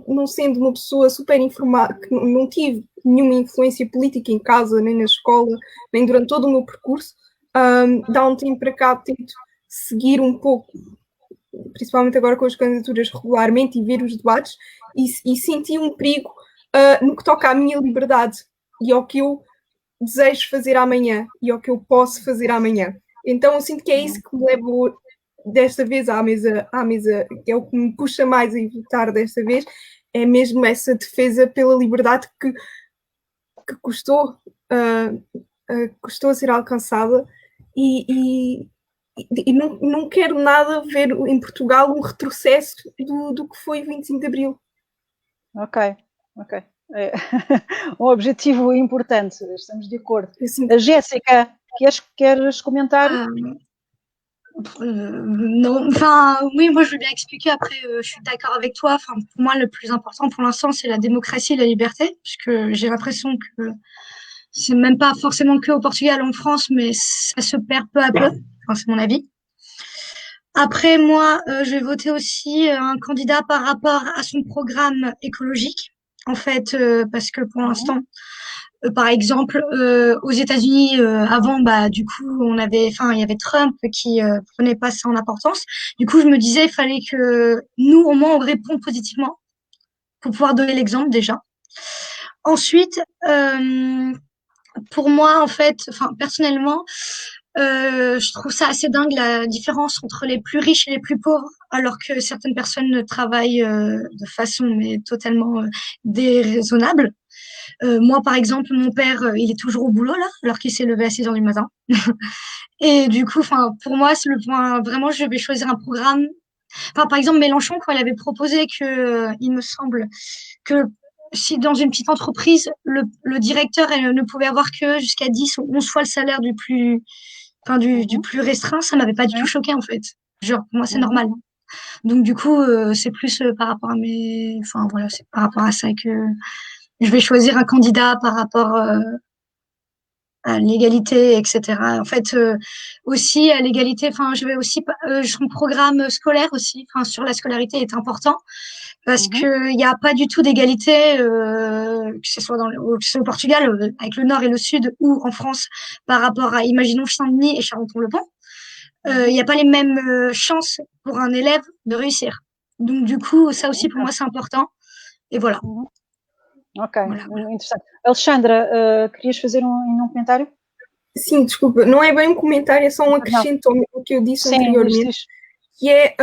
não sendo uma pessoa super informada, que não tive nenhuma influência política em casa, nem na escola, nem durante todo o meu percurso, dá um tempo para cá, tento seguir um pouco, principalmente agora com as candidaturas regularmente, e ver os debates, e senti um perigo no que toca à minha liberdade e ao que eu desejo fazer amanhã e ao que eu posso fazer amanhã. Então eu sinto que é isso que me leva desta vez à mesa, que é o que me puxa mais a votar desta vez, é mesmo essa defesa pela liberdade que custou a ser alcançada, e não quero nada ver em Portugal um retrocesso do que foi 25 de Abril. Ok. É um objetivo importante, estamos de acordo. A Jéssica, queres comentar? Non, enfin, oui, moi je veux bien expliquer. Après, je suis d'accord avec toi. Enfin, pour moi, le plus important pour l'instant, c'est la démocratie et la liberté, puisque j'ai l'impression que c'est même pas forcément que au Portugal, en France, mais ça se perd peu à peu. Enfin, c'est mon avis. Après, moi, je vais voter aussi un candidat par rapport à son programme écologique. En fait, parce que pour l'instant, par exemple, aux États-Unis, avant, du coup, il y avait Trump qui prenait pas ça en importance. Du coup, je me disais, il fallait que nous, au moins, on réponde positivement pour pouvoir donner l'exemple déjà. Ensuite, pour moi, en fait, personnellement, je trouve ça assez dingue la différence entre les plus riches et les plus pauvres, alors que certaines personnes travaillent de façon mais totalement déraisonnable. Moi, par exemple, mon père, il est toujours au boulot là, alors qu'il s'est levé à 6 heures du matin. Et du coup, pour moi, c'est le point. Vraiment, je vais choisir un programme. Par exemple, Mélenchon, quand il avait proposé que, il me semble, que si dans une petite entreprise, le directeur ne pouvait avoir que jusqu'à 10 ou 11 fois le salaire du plus restreint, ça m'avait pas du tout choqué en fait. Genre, pour moi, c'est normal. Donc du coup, c'est plus par rapport à c'est par rapport à ça que je vais choisir un candidat par rapport à l'égalité, etc. En fait, aussi à l'égalité, je vais aussi son programme scolaire aussi, sur la scolarité est important parce que il n'y a pas du tout d'égalité que ce soit que ce soit au Portugal, avec le Nord et le Sud, ou en France, par rapport à, imaginons, Saint-Denis et Charenton-le-Pont, il n'y a pas les mêmes chances pour un élève de réussir. Donc, du coup, ça aussi, pour moi, c'est important. Et voilà. Ok, Voilà. interessante. Alexandra, querias fazer um comentário? Sim, desculpa, não é bem um comentário, é só um acrescento ao que eu disse anteriormente. Que é,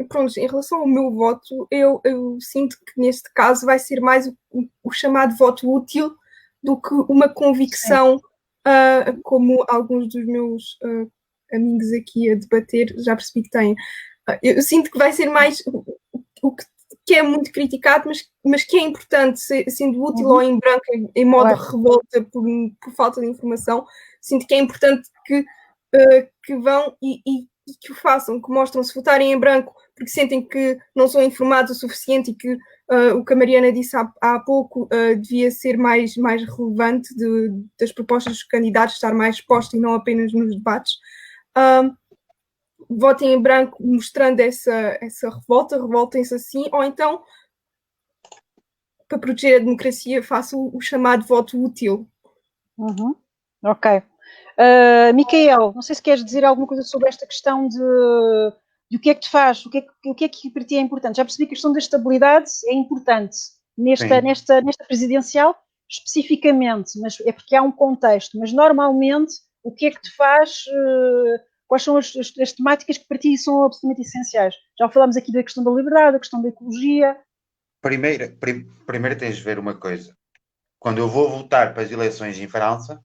pronto, em relação ao meu voto, eu sinto que neste caso vai ser mais o chamado voto útil do que uma convicção, como alguns dos meus amigos aqui a debater já percebi que têm. Eu sinto que vai ser mais o que é muito criticado, mas que é importante, sendo útil ou em branco, em modo revolta por falta de informação. Sinto que é importante que vão e que o façam, que mostram se votarem em branco porque sentem que não são informados o suficiente e que o que a Mariana disse há pouco devia ser mais relevante das propostas dos candidatos, estar mais exposto e não apenas nos debates. Votem em branco mostrando essa revolta, revoltem-se assim, ou então, para proteger a democracia, façam o chamado voto útil. Ok. Micael, não sei se queres dizer alguma coisa sobre esta questão de o que é que te faz, o que é que para ti é importante. Já percebi que a questão da estabilidade é importante nesta presidencial, especificamente, mas é porque há um contexto, mas normalmente o que é que te faz, quais são as temáticas que para ti são absolutamente essenciais? Já falámos aqui da questão da liberdade, da questão da ecologia. Primeiro tens de ver uma coisa. Quando eu vou votar para as eleições em França,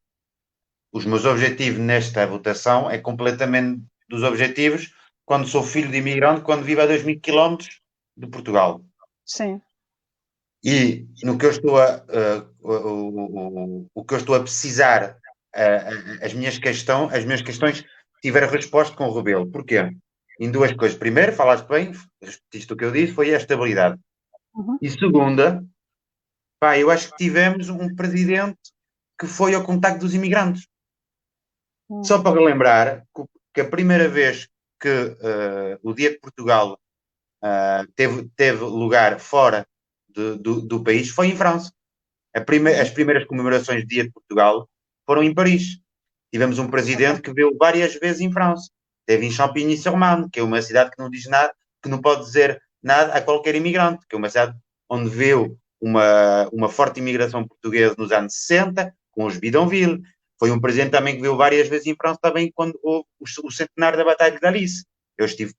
os meus objetivos nesta votação é completamente dos objetivos quando sou filho de imigrante, quando vivo a 2.000 km de Portugal. Sim. E no que eu estou o que eu estou a precisar, as minhas questões tiveram resposta com o Rebelo. Porquê? Em duas coisas. Primeiro, falaste bem, repetiste o que eu disse, foi a estabilidade. E segunda, eu acho que tivemos um presidente que foi ao contacto dos imigrantes. Só para relembrar que a primeira vez que o Dia de Portugal teve lugar fora do país foi em França. As primeiras comemorações do Dia de Portugal foram em Paris. Tivemos um presidente que veio várias vezes em França. Esteve em Champigny-sur-Marne, que é uma cidade que não diz nada, que não pode dizer nada a qualquer imigrante, que é uma cidade onde veio uma forte imigração portuguesa nos anos 60, com os Bidonville. Foi um presidente também que veio várias vezes em França também quando houve o centenário da Batalha de Alice. Eu estive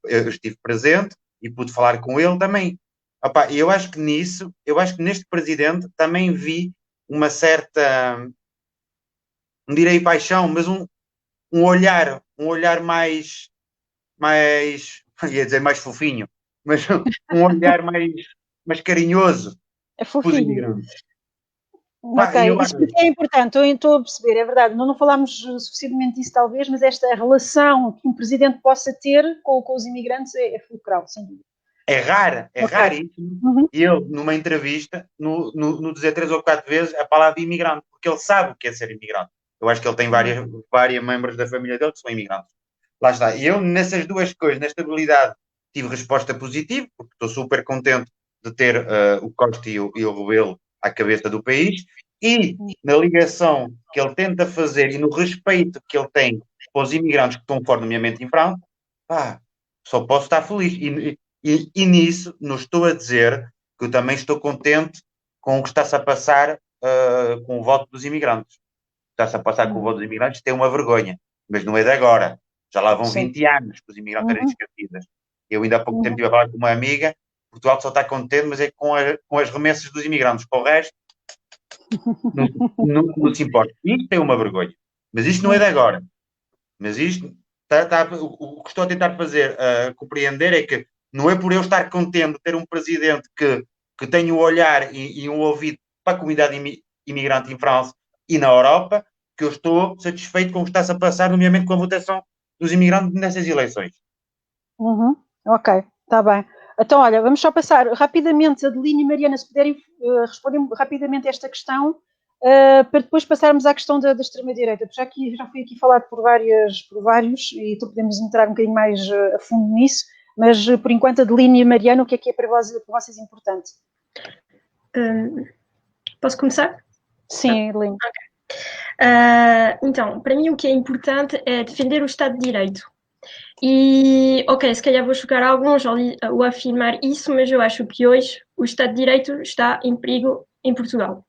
presente e pude falar com ele também. Eu acho que neste presidente também vi uma certa, não direi paixão, mas um olhar mais, ia dizer mais fofinho, mas um olhar mais carinhoso. É fofinho. Ok, isso porque é importante, estou a perceber, é verdade, não falámos suficientemente disso talvez, mas esta relação que um presidente possa ter com os imigrantes é fulcral, sem dúvida. É raríssimo ele, numa entrevista, no dizer 3 ou 4 vezes a palavra imigrante, porque ele sabe o que é ser imigrante. Eu acho que ele tem vários membros da família dele que são imigrantes. Lá está. E eu, nessas duas coisas, nesta habilidade, tive resposta positiva, porque estou super contente de ter o Costa e o Rebelo à cabeça do país, e na ligação que ele tenta fazer e no respeito que ele tem para os imigrantes que estão fora, nomeadamente em França, só posso estar feliz. E nisso, não estou a dizer que eu também estou contente com o que está-se a passar com o voto dos imigrantes. O que está-se a passar com o voto dos imigrantes tem uma vergonha, mas não é de agora. Já lá vão 20 anos que os imigrantes eram esquecidos. Eu ainda há pouco tempo estive a falar com uma amiga. Portugal só está contente, mas é com as remessas dos imigrantes. Para o resto, não se importa. Isto é uma vergonha. Mas isto não é de agora. Mas isto, o que estou a tentar fazer, compreender é que não é por eu estar contente de ter um presidente que tem um olhar e um ouvido para a comunidade imigrante em França e na Europa, que eu estou satisfeito com o que está-se a passar, nomeadamente com a votação dos imigrantes nessas eleições. Ok, está bem. Então, olha, vamos só passar rapidamente, Adelina e Mariana, se puderem responder rapidamente a esta questão, para depois passarmos à questão da extrema-direita, porque já fui aqui falado por vários, e então podemos entrar um bocadinho mais a fundo nisso, mas por enquanto, Adelina e Mariana, o que é para vocês importante? Posso começar? Sim, Lino. Então, para mim o que é importante é defender o Estado de Direito. E, ok, se calhar vou chocar alguns ao afirmar isso, mas eu acho que hoje o Estado de Direito está em perigo em Portugal.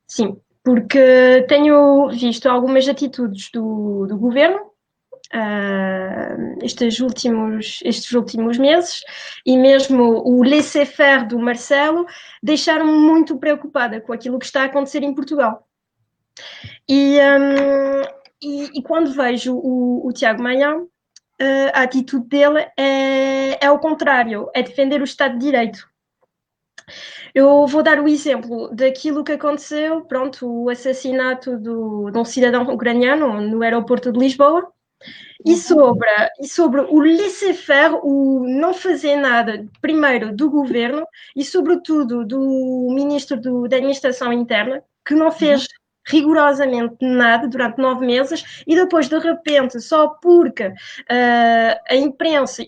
Sim, porque tenho visto algumas atitudes do governo estes últimos meses, e mesmo o laissez-faire do Marcelo deixaram-me muito preocupada com aquilo que está a acontecer em Portugal. E quando vejo o Tiago Maia, a atitude dele é ao contrário, é defender o Estado de Direito. Eu vou dar o exemplo daquilo que aconteceu, pronto, o assassinato de um cidadão ucraniano no aeroporto de Lisboa, e sobre o laissez-faire, o não fazer nada, primeiro, do governo e, sobretudo, do ministro da Administração Interna, que não fez rigorosamente nada durante 9 meses, e depois, de repente, só porque a imprensa,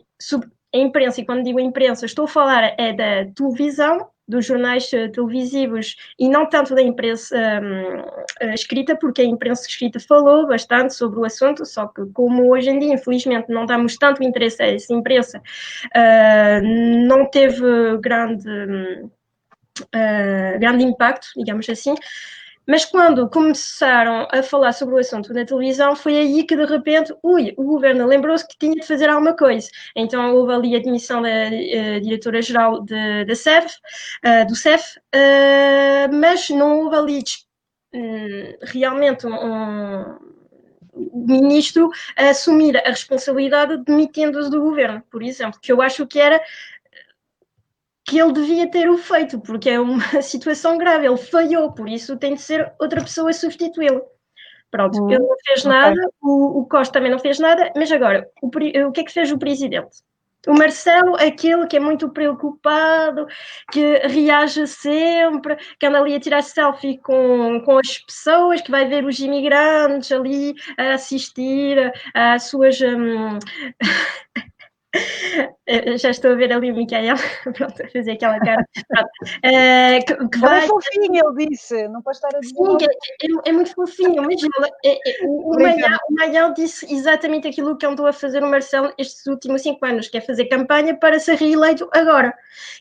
e quando digo imprensa, estou a falar é da televisão, dos jornais televisivos e não tanto da imprensa escrita, porque a imprensa escrita falou bastante sobre o assunto, só que como hoje em dia, infelizmente, não damos tanto interesse a essa imprensa, não teve grande impacto, digamos assim. Mas quando começaram a falar sobre o assunto na televisão, foi aí que, de repente, o governo lembrou-se que tinha de fazer alguma coisa. Então, houve ali a demissão da diretora-geral do CEF, mas não houve ali realmente o ministro a assumir a responsabilidade demitindo-se do governo, por exemplo, que eu acho que era que ele devia ter o feito, porque é uma situação grave, ele falhou, por isso tem de ser outra pessoa a substituí-lo. Pronto, ele não fez nada, o Costa também não fez nada, mas agora, o que é que fez o presidente? O Marcelo, aquele que é muito preocupado, que reage sempre, que anda ali a tirar selfie com as pessoas, que vai ver os imigrantes ali a assistir às suas... Já estou a ver ali o Micael, pronto, a fazer aquela cara. Que vai... É fofinho, ele disse, não pode estar a dizer. Sim, é muito fofinho, mas o Maia disse exatamente aquilo que andou a fazer o Marcelo estes últimos 5 anos, que é fazer campanha para ser reeleito agora.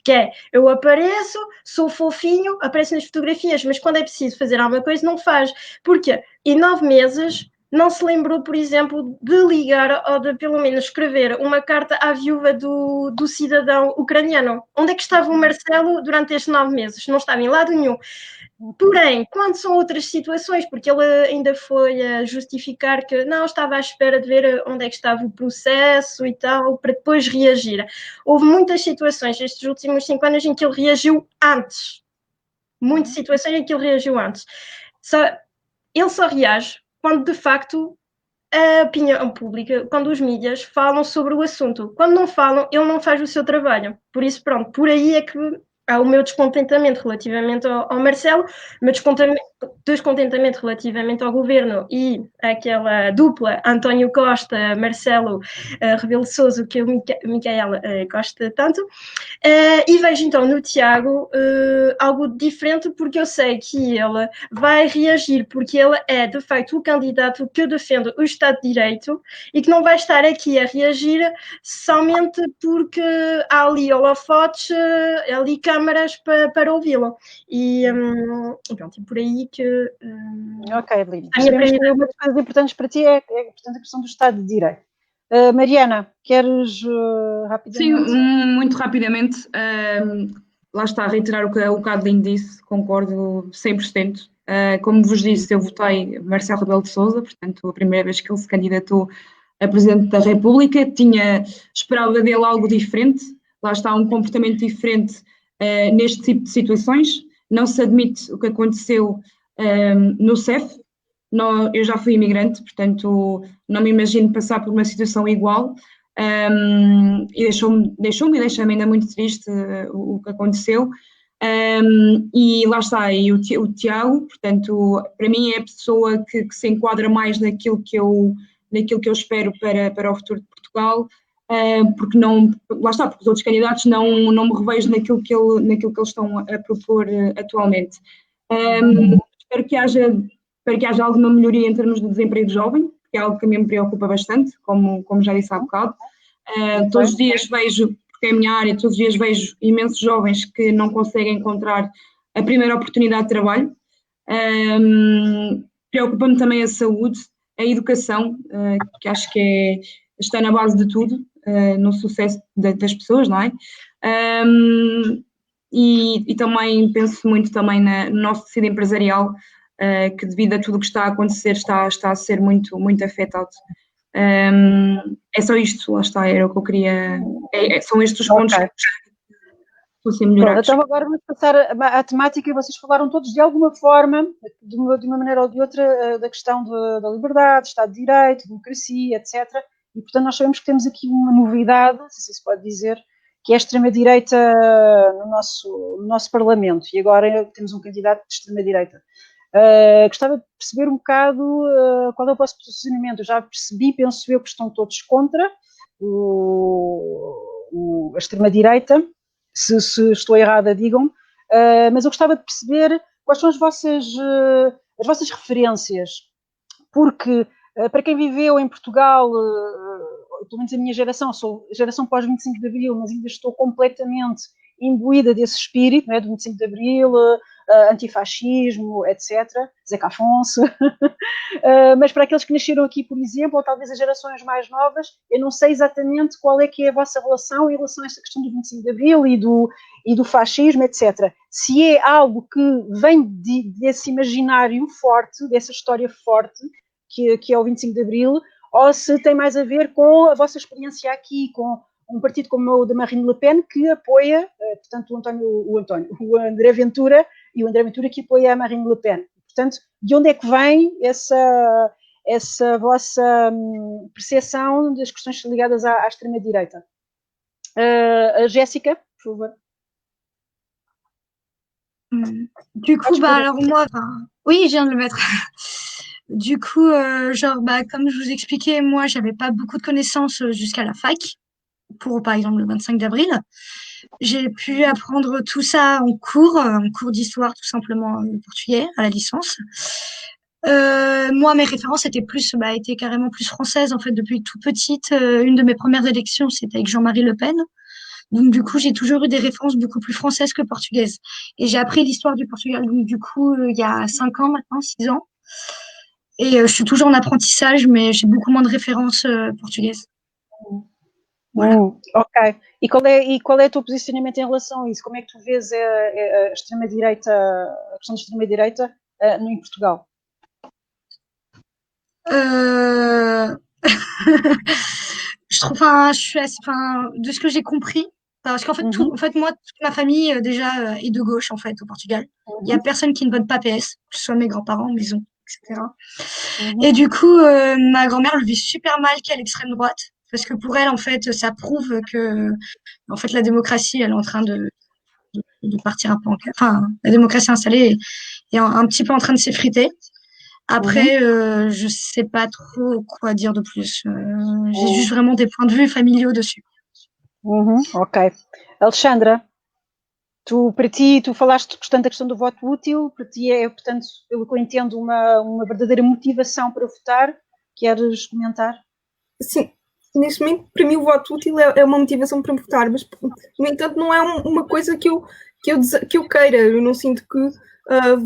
Que é, eu apareço, sou fofinho, apareço nas fotografias, mas quando é preciso fazer alguma coisa, não faz. Porque em 9 meses... não se lembrou, por exemplo, de ligar ou de, pelo menos, escrever uma carta à viúva do cidadão ucraniano. Onde é que estava o Marcelo durante estes 9 meses? Não estava em lado nenhum. Porém, quando são outras situações, porque ele ainda foi a justificar que não estava à espera de ver onde é que estava o processo e tal, para depois reagir. Houve muitas situações estes últimos 5 anos em que ele reagiu antes. Muitas situações em que ele reagiu antes. Ele só reage quando, de facto, a opinião pública, quando os mídias falam sobre o assunto. Quando não falam, ele não faz o seu trabalho. Por isso, pronto, por aí é que há o meu descontentamento relativamente ao Marcelo, o meu descontentamento relativamente ao governo e aquela dupla António Costa, Marcelo Rebelo de Sousa, que o Micael gosta tanto. E vejo então no Tiago algo diferente, porque eu sei que ele vai reagir, porque ele é de facto o candidato que defende o Estado de Direito e que não vai estar aqui a reagir somente porque há ali holofotes, ali câmaras para ouvi-lo. E pronto, é por aí que... ok, Lina. Uma das coisas importantes para ti é portanto, a questão do Estado de Direito. Mariana, queres rapidamente? Sim, muito rapidamente. Lá está, a reiterar o que a Adeline disse, concordo 100%. Como vos disse, eu votei Marcelo Rebelo de Sousa, portanto, a primeira vez que ele se candidatou a Presidente da República, esperava dele algo diferente. Lá está, um comportamento diferente neste tipo de situações. Não se admite o que aconteceu no CEF. Eu já fui imigrante, portanto, não me imagino passar por uma situação igual. E deixou-me e deixa-me ainda muito triste o que aconteceu. E lá está, e o Tiago, portanto, para mim é a pessoa que se enquadra mais naquilo que eu espero para o futuro de Portugal. porque não, lá está, porque os outros candidatos não me revejo naquilo que eles estão a propor atualmente. Espero que haja alguma melhoria em termos de desemprego jovem, que é algo que a mim me preocupa bastante, como já disse há bocado. Todos os dias vejo, porque é a minha área, todos os dias vejo imensos jovens que não conseguem encontrar a primeira oportunidade de trabalho. Preocupa-me também a saúde, a educação, que acho que está na base de tudo, no sucesso das pessoas, não é? E também penso muito também no nosso tecido empresarial, que devido a tudo o que está a acontecer está a ser muito, muito afetado. É só isto, lá está, era o que eu queria. São estes os pontos que estão a ser melhorados. Então agora vamos passar à temática. Vocês falaram todos de alguma forma, de uma maneira ou de outra, da questão da liberdade, Estado de Direito, democracia, etc. E portanto nós sabemos que temos aqui uma novidade, se assim se pode dizer, que é a extrema-direita no nosso Parlamento. E agora temos um candidato de extrema-direita. Gostava de perceber um bocado qual é o vosso posicionamento. Eu já percebi, penso eu, que estão todos contra a extrema-direita. Se estou errada, digam. Mas eu gostava de perceber quais são as vossas referências. Porque, para quem viveu em Portugal, pelo menos a minha geração, sou geração pós-25 de Abril, mas ainda estou completamente imbuída desse espírito, não é? Do 25 de Abril, antifascismo, etc. Zeca Afonso. Mas para aqueles que nasceram aqui, por exemplo, ou talvez as gerações mais novas, eu não sei exatamente qual é que é a vossa relação em relação a esta questão do 25 de Abril e do fascismo, etc. Se é algo que vem desse imaginário forte, dessa história forte, que é o 25 de Abril, ou se tem mais a ver com a vossa experiência aqui, com um partido como o da Marine Le Pen, que apoia, portanto, o André Ventura, e o André Ventura que apoia a Marine Le Pen. Portanto, de onde é que vem essa vossa percepção das questões ligadas à extrema-direita? A Jéssica, por favor. Du coup, alors moi, oui, je viens de le mettre. Du coup, comme je vous expliquais, moi, j'avais pas beaucoup de connaissances jusqu'à la fac, pour par exemple le 25 d'avril. J'ai pu apprendre tout ça en cours d'histoire, tout simplement portugais, à la licence. Moi, mes références étaient carrément plus françaises, en fait, depuis toute petite. Une de mes premières élections, c'était avec Jean-Marie Le Pen. Donc, du coup, j'ai toujours eu des références beaucoup plus françaises que portugaises. Et j'ai appris l'histoire du Portugal, donc, du coup, il y a 5 ans maintenant, 6 ans. Et je suis toujours en apprentissage, mais j'ai beaucoup moins de références portugaises. Voilà. Ok. E qual é o teu posicionamento em relação a isso? Como é que tu vês a extrema-direita, a questão da extrema-direita em Portugal? Je trouve, de ce que j'ai compris, parce qu'en fait, moi, toute ma famille déjà est de gauche en fait au Portugal. Il y a personne qui ne vote pas PS, que ce soit mes grands-parents, maison, etc. Et du coup, ma grand-mère le vit super mal qu'elle est l'extrême droite, parce que pour elle, en fait, ça prouve que, en fait, la démocratie, elle est en train de partir un peu la démocratie installée est un petit peu en train de s'effriter. Après, je sais pas trop quoi dire de plus. J'ai juste vraiment des points de vue familiaux dessus. Ok. Alexandra, para ti, tu falaste da questão do voto útil, para ti portanto, pelo que eu entendo, uma verdadeira motivação para votar. Queres comentar? Sim, neste momento, para mim o voto útil é uma motivação para votar, mas, no entanto, não é uma coisa que eu queira. Eu não sinto que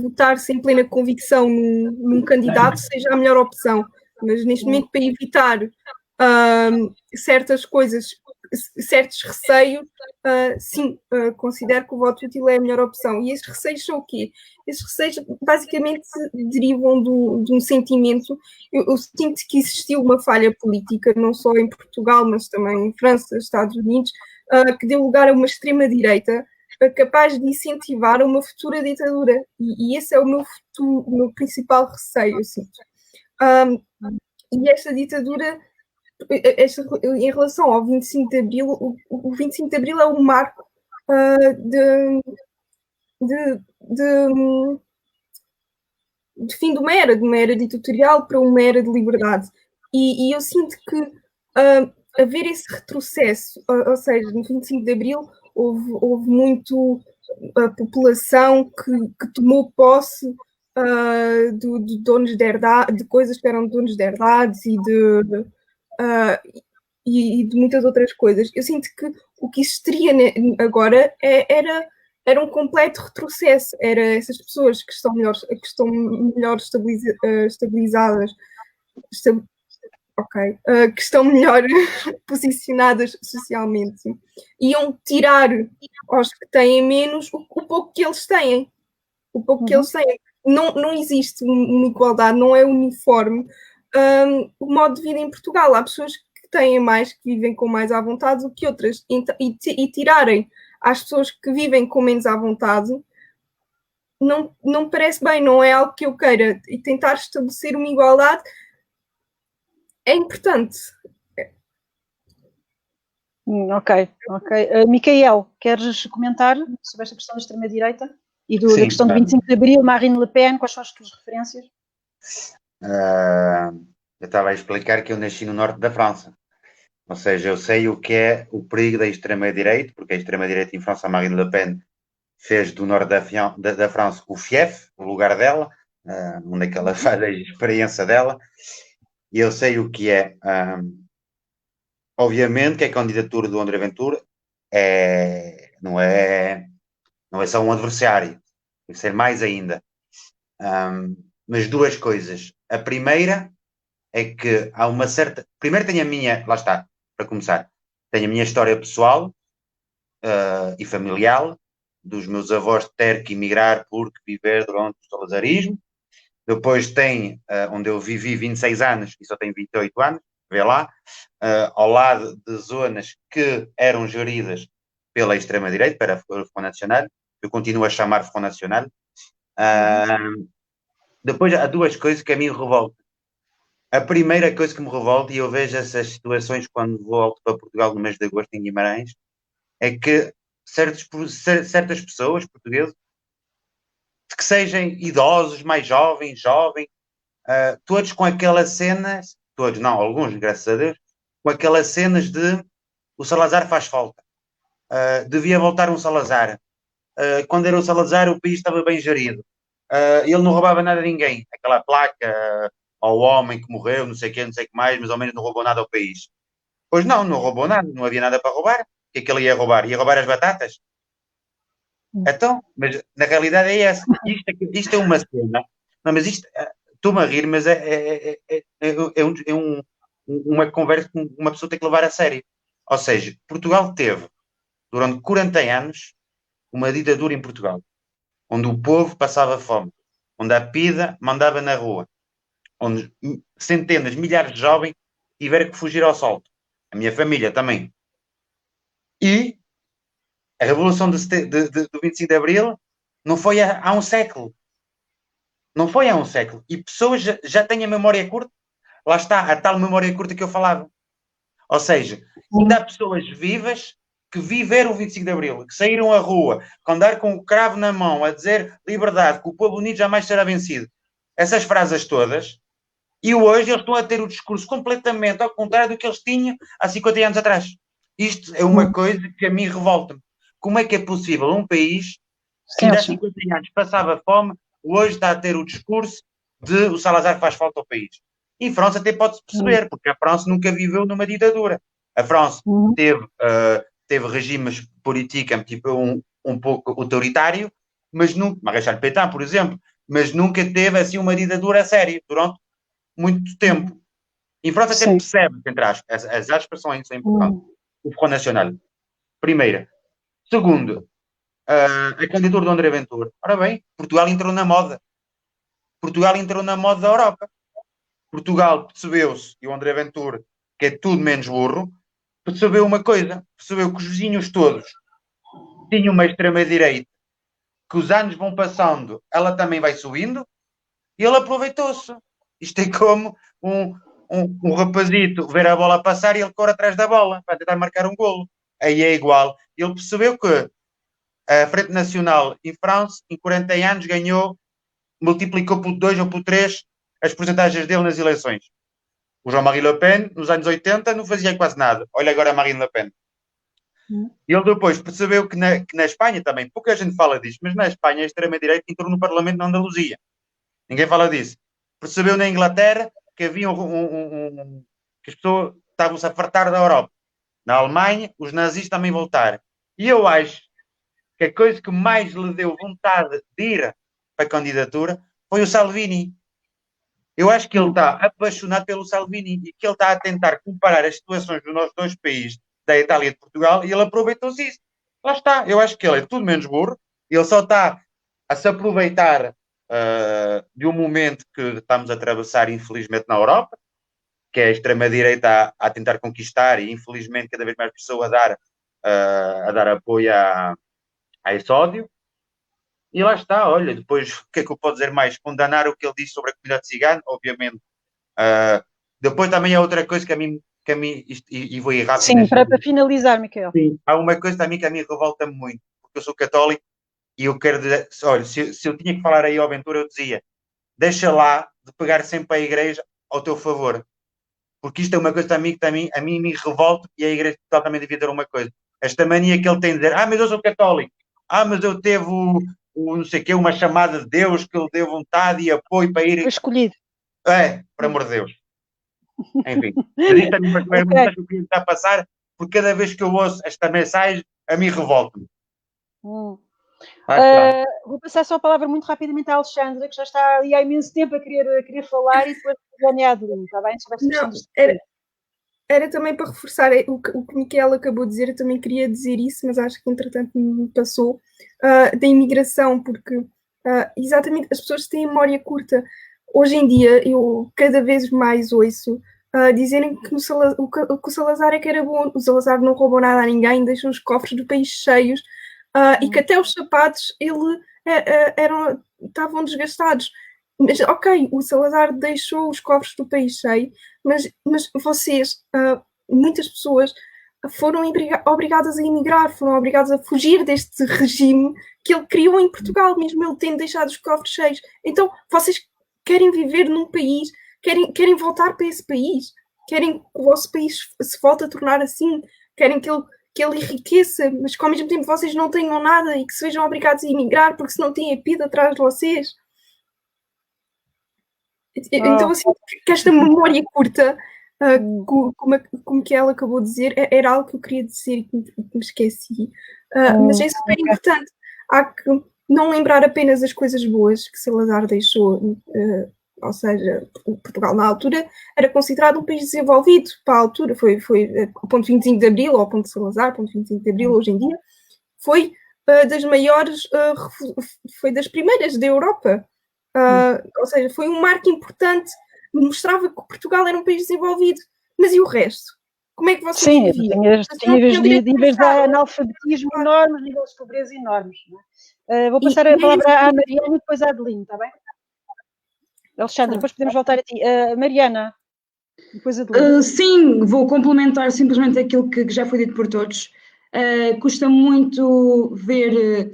votar sem plena convicção num candidato seja a melhor opção. Mas, neste momento, para evitar certas coisas, certos receios, sim, considero que o voto útil é a melhor opção. E esses receios são o quê? Esses receios basicamente derivam de um sentimento. Eu sinto que existiu uma falha política, não só em Portugal, mas também em França, Estados Unidos, que deu lugar a uma extrema-direita capaz de incentivar uma futura ditadura. E esse é o meu principal receio, eu sinto. E esta ditadura, em relação ao 25 de Abril, o 25 de Abril é um marco de fim de uma era ditatorial para uma era de liberdade. E eu sinto que haver esse retrocesso, ou seja, no 25 de Abril houve muito a população que tomou posse de donos de herdade, de coisas que eram donos de herdades e de muitas outras coisas. Eu sinto que o que existiria agora era um completo retrocesso. Era essas pessoas que estão melhor estabilizadas, que estão melhor posicionadas socialmente, iam tirar aos que têm menos o pouco que eles têm. O pouco que eles têm. Não existe uma igualdade, não é uniforme o modo de vida em Portugal. Há pessoas que têm mais, que vivem com mais à vontade do que outras. E tirarem às pessoas que vivem com menos à vontade não me parece bem, não é algo que eu queira. E tentar estabelecer uma igualdade é importante. Ok. Micael, queres comentar sobre esta questão da extrema-direita e da questão do 25 de Abril, Marine Le Pen? Quais são as tuas referências? Eu estava a explicar que eu nasci no norte da França. Ou seja, eu sei o que é o perigo da extrema-direita, porque a extrema-direita em França, Marine Le Pen, fez do norte da França o fief, o lugar dela, onde é que ela faz a experiência dela. E eu sei o que é. Obviamente que a candidatura do André Ventura não é só um adversário, deve ser mais ainda. Mas duas coisas. A primeira é que há uma certa... Primeiro tenho a minha... Lá está, para começar. Tenho a minha história pessoal e familiar, dos meus avós ter que emigrar porque viver durante o salazarismo. Depois tem, onde eu vivi 26 anos e só tenho 28 anos, vê lá, ao lado de zonas que eram geridas pela extrema-direita, para o Front National. Eu continuo a chamar Front National. Depois há duas coisas que a mim revoltam. A primeira coisa que me revolta, e eu vejo essas situações quando volto para Portugal no mês de agosto em Guimarães, é que certas pessoas portuguesas, que sejam idosos, mais jovens, todos com aquelas cenas, todos não, alguns, graças a Deus, com aquelas cenas de o Salazar faz falta. Devia voltar um Salazar. Quando era o Salazar, o país estava bem gerido. Ele não roubava nada a ninguém. Aquela placa ao homem que morreu, não sei o que mais, mas ao menos não roubou nada ao país. Pois não roubou nada, não havia nada para roubar. O que é que ele ia roubar? Ia roubar as batatas? Então, mas na realidade é essa. Isto é uma cena. Não, mas isto, estou-me a rir, mas uma conversa que uma pessoa tem que levar a sério. Ou seja, Portugal teve, durante 40 anos, uma ditadura em Portugal, onde o povo passava fome, onde a PIDA mandava na rua, onde centenas, milhares de jovens tiveram que fugir ao salto. A minha família também. E a Revolução do 25 de Abril não foi há um século. Não foi há um século. E pessoas já têm a memória curta. Lá está, a tal memória curta que eu falava. Ou seja, ainda há pessoas vivas que viveram o 25 de Abril, que saíram à rua, que andaram com o cravo na mão a dizer liberdade, que o povo unido jamais será vencido. Essas frases todas. E hoje eles estão a ter o discurso completamente ao contrário do que eles tinham há 50 anos atrás. Isto é uma coisa que a mim revolta-me. Como é que é possível um país que ainda há 50 anos passava fome, hoje está a ter o discurso de o Salazar faz falta ao país? E a França até pode-se perceber, porque a França nunca viveu numa ditadura. A França teve regimes políticos tipo um pouco autoritário, mas nunca, Marechal Pétain, por exemplo, mas nunca teve assim uma ditadura a sério durante muito tempo. Em França até percebe, entre as expressões são importantes. O Front National. Primeira. Segundo, a candidatura do André Ventura. Ora bem, Portugal entrou na moda. Portugal entrou na moda da Europa. Portugal percebeu-se, e o André Ventura, que é tudo menos burro, percebeu uma coisa. Percebeu que os vizinhos todos tinham uma extrema-direita, que os anos vão passando, ela também vai subindo, e ele aproveitou-se. Isto é como um rapazito ver a bola passar e ele corre atrás da bola para tentar marcar um golo. Aí é igual. Ele percebeu que a Frente Nacional em França, em 40 anos, multiplicou por 2 ou por 3 as porcentagens dele nas eleições. O Jean-Marie Le Pen, nos anos 80, não fazia quase nada. Olha agora a Marine Le Pen. Ele depois percebeu que na Espanha também, pouca gente fala disso, mas na Espanha a extrema-direita entrou no Parlamento na Andaluzia. Ninguém fala disso. Percebeu na Inglaterra que havia que as pessoas estavam-se a fartar da Europa. Na Alemanha, os nazis também voltaram. E eu acho que a coisa que mais lhe deu vontade de ir para a candidatura foi o Salvini. Eu acho que ele está apaixonado pelo Salvini e que ele está a tentar comparar as situações dos nossos dois países, da Itália e de Portugal, e ele aproveitou-se isso. Lá está. Eu acho que ele é tudo menos burro. Ele só está a se aproveitar de um momento que estamos a atravessar, infelizmente, na Europa, que é a extrema-direita a tentar conquistar e, infelizmente, cada vez mais pessoas a dar apoio a esse ódio. E lá está, olha, depois o que é que eu posso dizer mais? Condenar o que ele disse sobre a comunidade cigana, obviamente. Depois também há outra coisa que a mim e vou ir rápido. Sim, para finalizar, Micael. Sim, há uma coisa também que a mim revolta-me muito, porque eu sou católico e eu quero dizer, olha, se eu tinha que falar aí ao Ventura, eu dizia, deixa lá de pegar sempre a igreja ao teu favor. Porque isto é uma coisa também que a mim me revolta e a igreja também devia ter uma coisa. Esta mania que ele tem de dizer, mas eu sou católico, mas eu teve não sei o quê, uma chamada de Deus que ele deu vontade e apoio para ir... Foi escolhido. Por amor de Deus. Enfim, mas isto também foi uma mensagem que eu queria estar a passar, porque cada vez que eu ouço esta mensagem, a mim revolta-me. Vou passar só a palavra muito rapidamente à Alexandra, que já está ali há imenso tempo a querer falar, e depois a Adelina, está bem? Não, era também para reforçar o que o Micael acabou de dizer. Eu também queria dizer isso, mas acho que entretanto me passou, da imigração, porque exatamente as pessoas têm memória curta. Hoje em dia eu cada vez mais ouço dizerem que o Salazar é que era bom. O Salazar não roubou nada a ninguém, deixou os cofres do país cheios, e que até os sapatos estavam desgastados. Mas, ok, o Salazar deixou os cofres do país cheio, mas vocês, muitas pessoas, foram obrigadas a emigrar, foram obrigadas a fugir deste regime que ele criou em Portugal, mesmo ele tendo deixado os cofres cheios. Então, vocês querem viver num país, querem voltar para esse país, querem que o vosso país se volte a tornar assim, querem que ele enriqueça, mas que ao mesmo tempo vocês não tenham nada e que sejam obrigados a emigrar porque senão têm a PIDE atrás de vocês. Então, assim, que esta memória curta, como que ela acabou de dizer, era algo que eu queria dizer e que me esqueci. Mas é super importante. Há que não lembrar apenas as coisas boas que Salazar deixou, ou seja, Portugal na altura era considerado um país desenvolvido. Para a altura, foi o ponto 25 de Abril, ou o ponto de Salazar, ponto 25 de Abril, hoje em dia, foi das maiores, foi das primeiras da Europa. Ou seja, foi um marco importante, mostrava que Portugal era um país desenvolvido. Mas e o resto? Como é que vocês viviam? Tinha níveis de analfabetismo enormes, níveis de pobreza enormes. Vou passar a palavra à Mariana e depois à Adelina, está bem? Alexandra, depois podemos voltar a ti. Mariana, depois a Adelina. Sim, vou complementar simplesmente aquilo que já foi dito por todos. Custa muito ver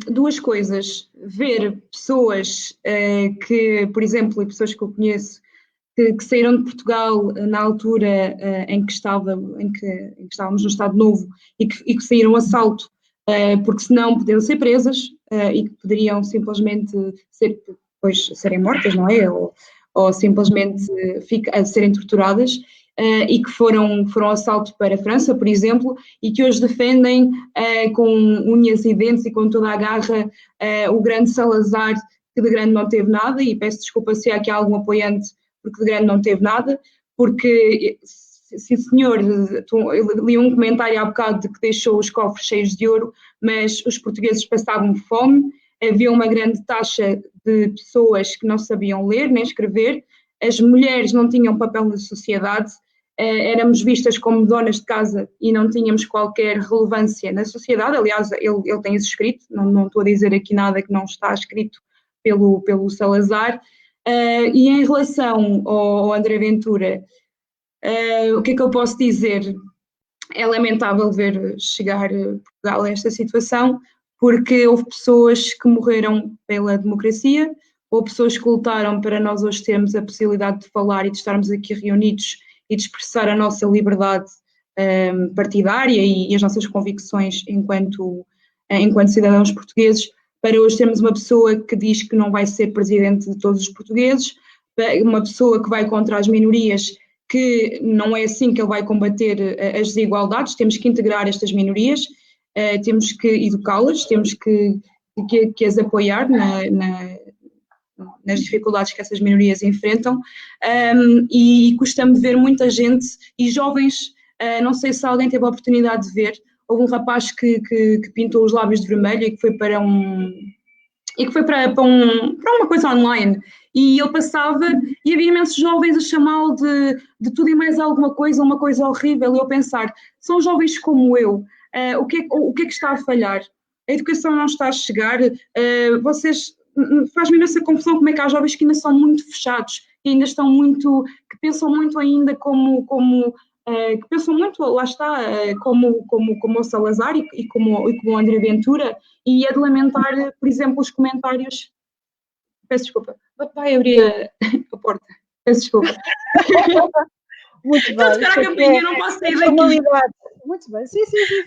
duas coisas. Ver pessoas que, por exemplo, pessoas que eu conheço, que saíram de Portugal na altura em que estávamos no Estado Novo e que saíram a salto, porque senão poderiam ser presas e que poderiam simplesmente serem mortas, não é? Ou simplesmente serem torturadas, e que foram a salto para a França, por exemplo, e que hoje defendem com unhas e dentes e com toda a garra o grande Salazar, que de grande não teve nada, e peço desculpa se há aqui algum apoiante, porque de grande não teve nada, porque, sim senhor, eu li um comentário há bocado de que deixou os cofres cheios de ouro, mas os portugueses passavam fome, havia uma grande taxa de pessoas que não sabiam ler nem escrever, as mulheres não tinham papel na sociedade, éramos vistas como donas de casa e não tínhamos qualquer relevância na sociedade. Aliás, ele tem isso escrito, não estou a dizer aqui nada que não está escrito pelo Salazar. E em relação ao André Ventura, o que é que eu posso dizer? É lamentável ver chegar Portugal a esta situação, porque houve pessoas que morreram pela democracia, ou pessoas que lutaram para nós hoje termos a possibilidade de falar e de estarmos aqui reunidos e de expressar a nossa liberdade partidária e as nossas convicções enquanto cidadãos portugueses, para hoje termos uma pessoa que diz que não vai ser presidente de todos os portugueses, uma pessoa que vai contra as minorias, que não é assim que ele vai combater as desigualdades. Temos que integrar estas minorias, temos que educá-las, temos que as apoiar nas dificuldades que essas minorias enfrentam, e custa-me ver muita gente e jovens, não sei se alguém teve a oportunidade de ver, houve um rapaz que pintou os lábios de vermelho e que foi para uma coisa online, e ele passava e havia imensos jovens a chamá-lo de tudo e mais alguma coisa, uma coisa horrível, e eu pensar, são jovens como eu, o que é que está a falhar? A educação não está a chegar, faz-me imensa confusão como é que há jovens que ainda são muito fechados, que ainda estão muito, que pensam muito ainda que pensam muito, lá está, como o Salazar e como o André Ventura, e é de lamentar, por exemplo, os comentários. Peço desculpa, vai abrir a porta. Peço desculpa. Muito bem. Estou a tocar a campainha, não posso sair daqui. Muito bem, sim.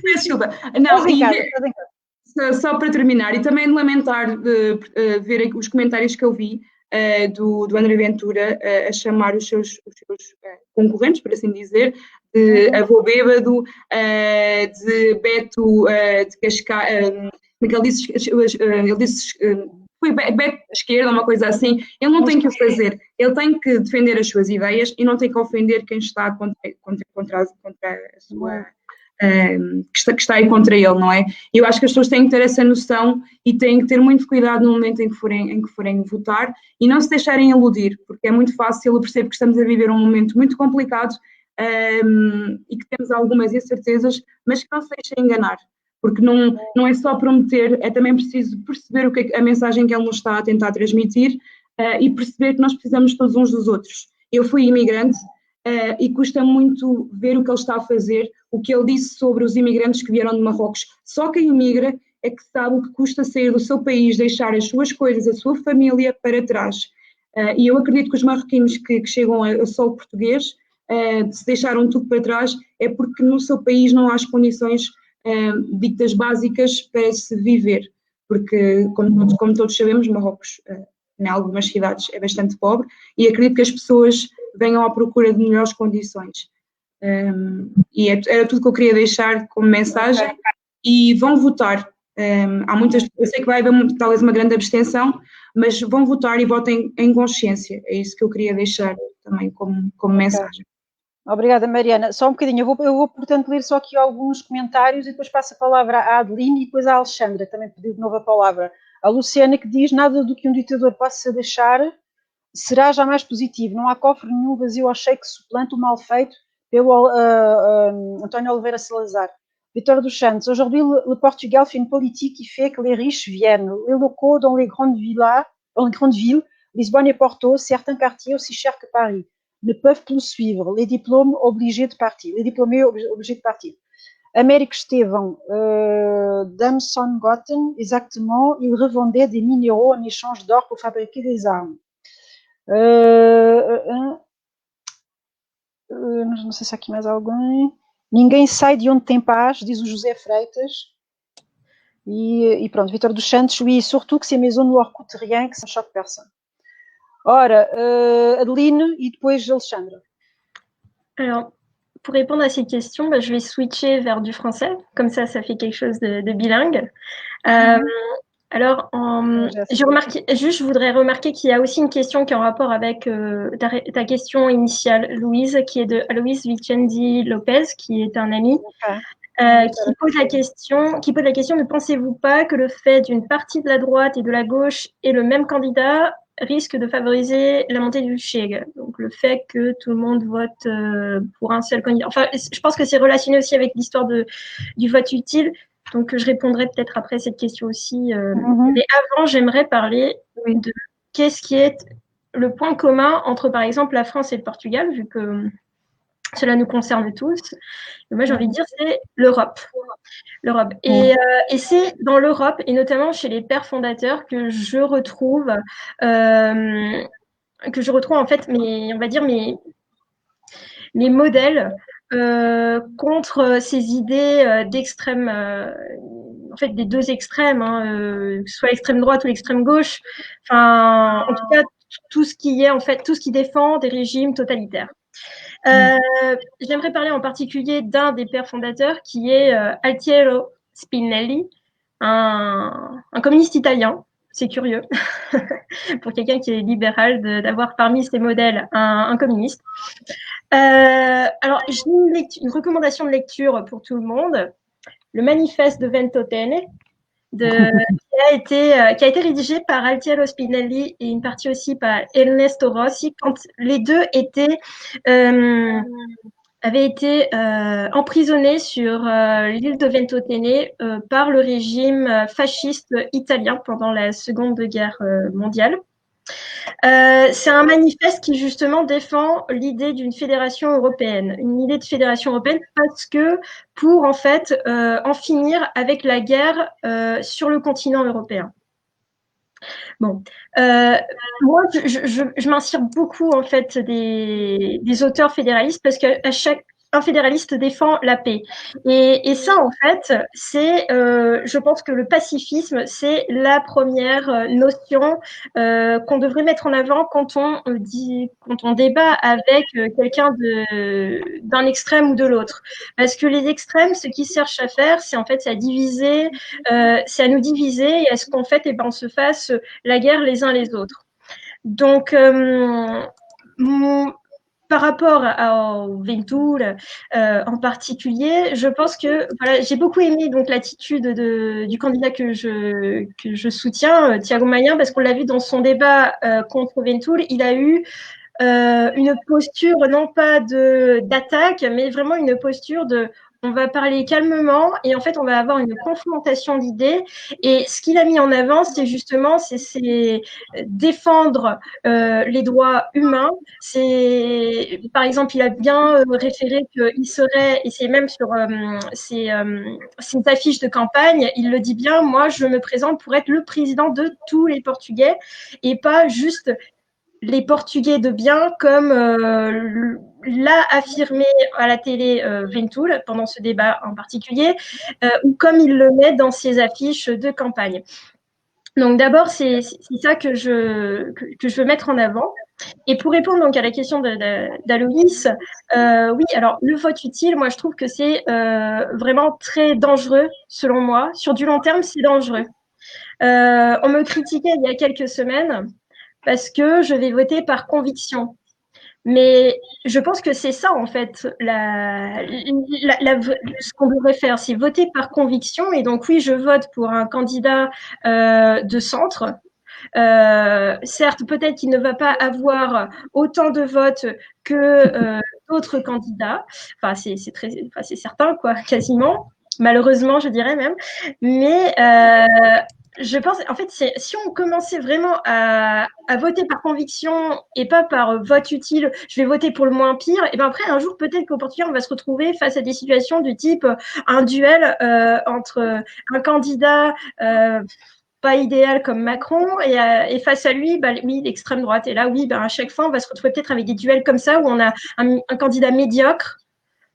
Peço desculpa. Não, só para terminar, e também de lamentar ver os comentários que eu vi do André Ventura a chamar os seus concorrentes, por assim dizer, de avô bêbado, de Beto de Cascais, como é que ele disse foi Beto de esquerda, uma coisa assim. Ele não tem que o fazer, ele tem que defender as suas ideias e não tem que ofender quem está contra a sua... que está aí contra ele, não é? Eu acho que as pessoas têm que ter essa noção e têm que ter muito cuidado no momento em que forem votar e não se deixarem iludir, porque é muito fácil. Eu percebo que estamos a viver um momento muito complicado e que temos algumas incertezas, mas que não se deixem enganar, porque não é só prometer, é também preciso perceber a mensagem que ele nos está a tentar transmitir e perceber que nós precisamos todos uns dos outros. Eu fui imigrante e custa muito ver o que ele está a fazer, o que ele disse sobre os imigrantes que vieram de Marrocos. Só quem imigra é que sabe o que custa sair do seu país, deixar as suas coisas, a sua família para trás. E eu acredito que os marroquinos que chegam a solo português, se deixaram tudo para trás, é porque no seu país não há as condições ditas básicas para se viver. Porque, como todos sabemos, Marrocos, em algumas cidades, é bastante pobre, e acredito que as pessoas venham à procura de melhores condições. E era tudo que eu queria deixar como mensagem. E vão votar. Eu sei que vai haver talvez uma grande abstenção, mas vão votar e votem em consciência. É isso que eu queria deixar também como mensagem. Obrigada, Mariana. Só um bocadinho. Eu vou, portanto, ler só aqui alguns comentários e depois passo a palavra à Adeline e depois à Alexandra, que também pediu de novo a palavra. A Luciana, que diz: nada do que um ditador possa deixar será jamais positivo. Não há cofre nenhum vazio ao cheio que suplante o mal feito pelo António Oliveira Salazar. Victor dos Santos: aujourd'hui, le Portugal fait une politique qui fait que les riches viennent. Les locaux dans les grandes villes, Lisbonne et Porto, certains quartiers aussi chers que Paris, ne peuvent plus suivre. Les diplômés obligés de partir. Américo Estevão, Damson Gotten, exactement, il revendait des minéraux en échange d'or pour fabriquer des armes. Não sei se há aqui mais alguém. Ninguém sai de onde tem paz, diz o José Freitas. E pronto, Victor dos Santos, oui, surtout que ces maisons ne leur coûtent rien, que ça ne choque personne. Ora, Adeline et depois Alexandra. Alors, pour répondre à ces questions, je vais switcher vers du français, comme ça fait quelque chose de bilingue. Alors, je voudrais remarquer qu'il y a aussi une question qui est en rapport avec ta question initiale, Louise, qui est de Aloïs Vicendi Lopez, qui est un ami, qui pose la question: ne pensez-vous pas que le fait d'une partie de la droite et de la gauche ait le même candidat risque de favoriser la montée du Chega? Donc, le fait que tout le monde vote pour un seul candidat. Enfin, je pense que c'est relationné aussi avec l'histoire du vote utile. Donc, je répondrai peut-être après cette question aussi. Mais avant, j'aimerais parler de qu'est-ce qui est le point commun entre, par exemple, la France et le Portugal, vu que cela nous concerne tous. Et moi, j'ai envie de dire, c'est l'Europe. L'Europe. Et c'est dans l'Europe, et notamment chez les pères fondateurs, que je retrouve en fait, on va dire mes modèles contre ces idées d'extrême, en fait, des deux extrêmes, que ce soit l'extrême droite ou l'extrême gauche. Enfin, en tout cas, tout ce qui est, en fait, tout ce qui défend des régimes totalitaires. J'aimerais parler en particulier d'un des pères fondateurs qui est Altiero Spinelli, un communiste italien. C'est curieux pour quelqu'un qui est libéral d'avoir parmi ses modèles un communiste. Alors, j'ai une recommandation de lecture pour tout le monde, le manifeste de Ventotene, qui a été rédigé par Altiero Spinelli et une partie aussi par Ernesto Rossi, quand les deux avaient été emprisonnés sur l'île de Ventotene par le régime fasciste italien pendant la Seconde Guerre mondiale. C'est un manifeste qui justement défend l'idée d'une fédération européenne, une idée de fédération européenne parce que pour en fait en finir avec la guerre sur le continent européen. Bon, moi je m'inspire beaucoup en fait des auteurs fédéralistes parce qu'un fédéraliste défend la paix. Et ça, en fait, c'est, je pense que le pacifisme, c'est la première notion qu'on devrait mettre en avant quand on débat avec quelqu'un d'un extrême ou de l'autre. Parce que les extrêmes, ce qu'ils cherchent à faire, c'est en fait, c'est à diviser, c'est à nous diviser et à ce qu'en fait, on se fasse la guerre les uns les autres. Donc, par rapport au Ventoul en particulier, je pense que voilà, j'ai beaucoup aimé donc l'attitude du candidat que je soutiens, Thiago Maia, parce qu'on l'a vu dans son débat contre Ventoul, il a eu une posture non pas d'attaque, mais vraiment une posture de on va parler calmement et en fait on va avoir une confrontation d'idées. Et ce qu'il a mis en avant, c'est justement c'est défendre les droits humains. C'est par exemple, il a bien référé qu'il serait, et c'est même sur ses affiches de campagne, il le dit bien, moi je me présente pour être le président de tous les Portugais et pas juste les Portugais de bien, comme l'a affirmé à la télé Ventoul pendant ce débat en particulier, ou comme il le met dans ses affiches de campagne. Donc d'abord, c'est ça que je veux mettre en avant. Et pour répondre donc à la question d'Aloïs, oui, alors le vote utile, moi je trouve que c'est vraiment très dangereux, selon moi. Sur du long terme, c'est dangereux. On me critiquait il y a quelques semaines parce que je vais voter par conviction. Mais je pense que c'est ça, en fait, ce qu'on devrait faire, c'est voter par conviction. Et donc, oui, je vote pour un candidat de centre. Certes, peut-être qu'il ne va pas avoir autant de votes que d'autres candidats. Enfin, c'est certain, quoi, quasiment. Malheureusement, je dirais même. Mais je pense, en fait, si on commençait vraiment à voter par conviction et pas par vote utile, je vais voter pour le moins pire, et bien après, un jour, peut-être qu'au Portugal, on va se retrouver face à des situations du type un duel entre un candidat pas idéal comme Macron et face à lui, oui, l'extrême droite. Et là, oui, à chaque fois, on va se retrouver peut-être avec des duels comme ça où on a un candidat médiocre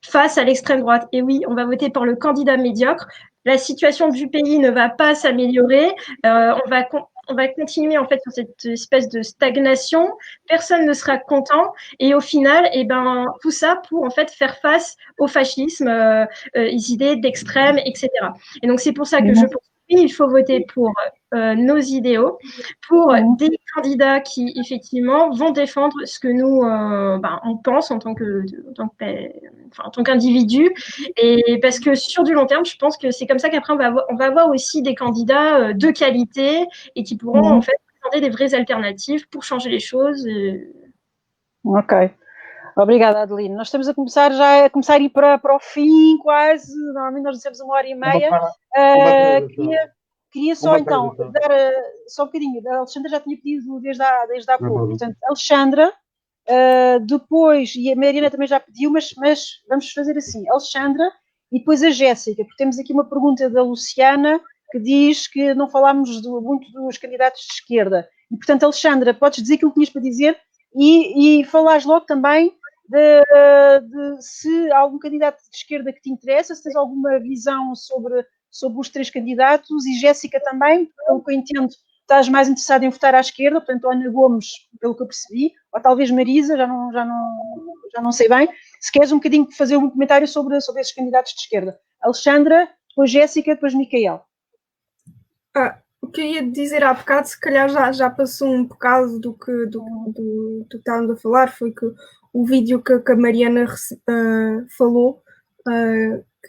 face à l'extrême droite. Et oui, on va voter pour le candidat médiocre. La situation du pays ne va pas s'améliorer. On va continuer en fait sur cette espèce de stagnation. Personne ne sera content. Et au final, tout ça pour en fait faire face au fascisme, les idées d'extrême, etc. Et donc c'est pour ça que je pense qu'il faut voter pour nos idéaux, pour des candidats qui effectivement vont défendre ce que nous on pense en tant qu'individu, et parce que sur du long terme, je pense que c'est comme ça qu'après on va avoir aussi des candidats de qualité et qui pourront en fait présenter des vraies alternatives pour changer les choses. Ok. Obrigada, Adeline. Nós estamos a começar a ir para o fim, quase. Normalmente nós dizemos 1h30. Queria só então dar só um bocadinho. A Alexandra já tinha pedido desde há pouco. Portanto, Alexandra, Depois, e a Mariana também já pediu, mas vamos fazer assim, Alexandra e depois a Jéssica, porque temos aqui uma pergunta da Luciana que diz que não falámos muito dos candidatos de esquerda. E, portanto, Alexandra, podes dizer aquilo que tinhas para dizer e falares logo também de se há algum candidato de esquerda que te interessa, se tens alguma visão sobre os 3 candidatos, e Jéssica também, pelo que eu entendo, estás mais interessada em votar à esquerda, portanto, Ana Gomes, pelo que eu percebi, ou talvez Marisa, já não sei bem, se queres um bocadinho fazer um comentário sobre esses candidatos de esquerda. Alexandra, depois Jéssica, depois Micael. O que eu ia dizer há bocado, se calhar já passou um bocado do que estávamos a falar, foi que o vídeo que a Mariana falou,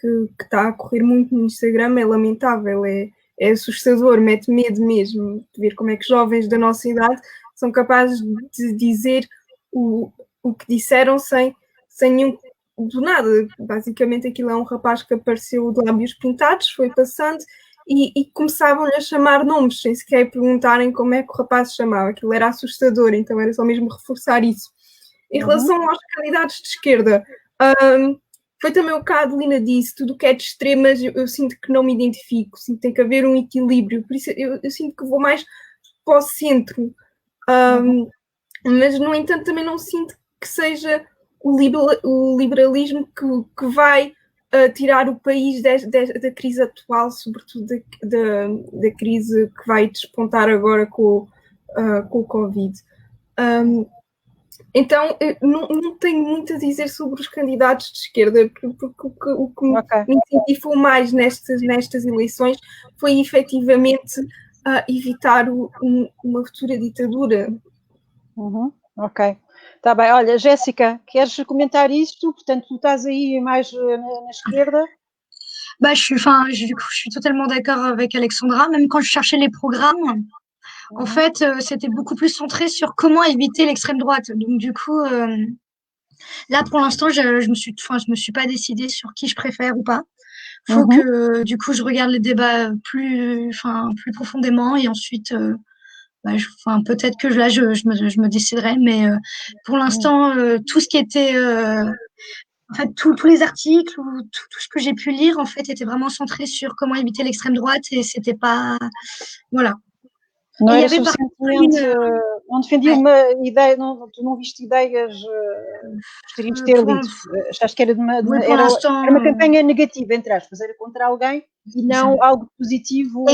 que está a correr muito no Instagram, é lamentável, é assustador, mete medo mesmo de ver como é que jovens da nossa idade são capazes de dizer o que disseram sem nenhum do nada. Basicamente aquilo é um rapaz que apareceu de lábios pintados, foi passando e começavam-lhe a chamar nomes sem sequer perguntarem como é que o rapaz se chamava. Aquilo era assustador, então era só mesmo reforçar isso. Em relação aos candidatos de esquerda, foi também o que a Adelina disse, tudo o que é de extremas eu sinto que não me identifico, sinto que tem que haver um equilíbrio, por isso eu sinto que vou mais para o centro, mas no entanto também não sinto que seja o liberalismo que vai tirar o país da crise atual, sobretudo da crise que vai despontar agora com o Covid. Então, não tenho muito a dizer sobre os candidatos de esquerda, porque o que me incentivou mais nestas eleições foi efetivamente evitar uma futura ditadura. Ok. Está bem. Olha, Jéssica, queres comentar isto? Portanto, tu estás aí mais na esquerda. Bah, je suis totalement d'accord avec Alexandra, même quand je cherchais les programmes. En fait, c'était beaucoup plus centré sur comment éviter l'extrême droite. Donc du coup, là pour l'instant, je me suis pas décidée sur qui je préfère ou pas. Faut que du coup je regarde les débats plus profondément et ensuite, peut-être que là je me déciderai. Mais pour l'instant, tout ce qui était en fait, tous les articles ou tout ce que j'ai pu lire, en fait, était vraiment centré sur comment éviter l'extrême droite et c'était pas, voilà. Não era suficientemente, não defendia uma ideia, tu não viste ideias gostarias de ter lido. Achaste que era uma campanha negativa, entre aspas, era contra alguém e não algo positivo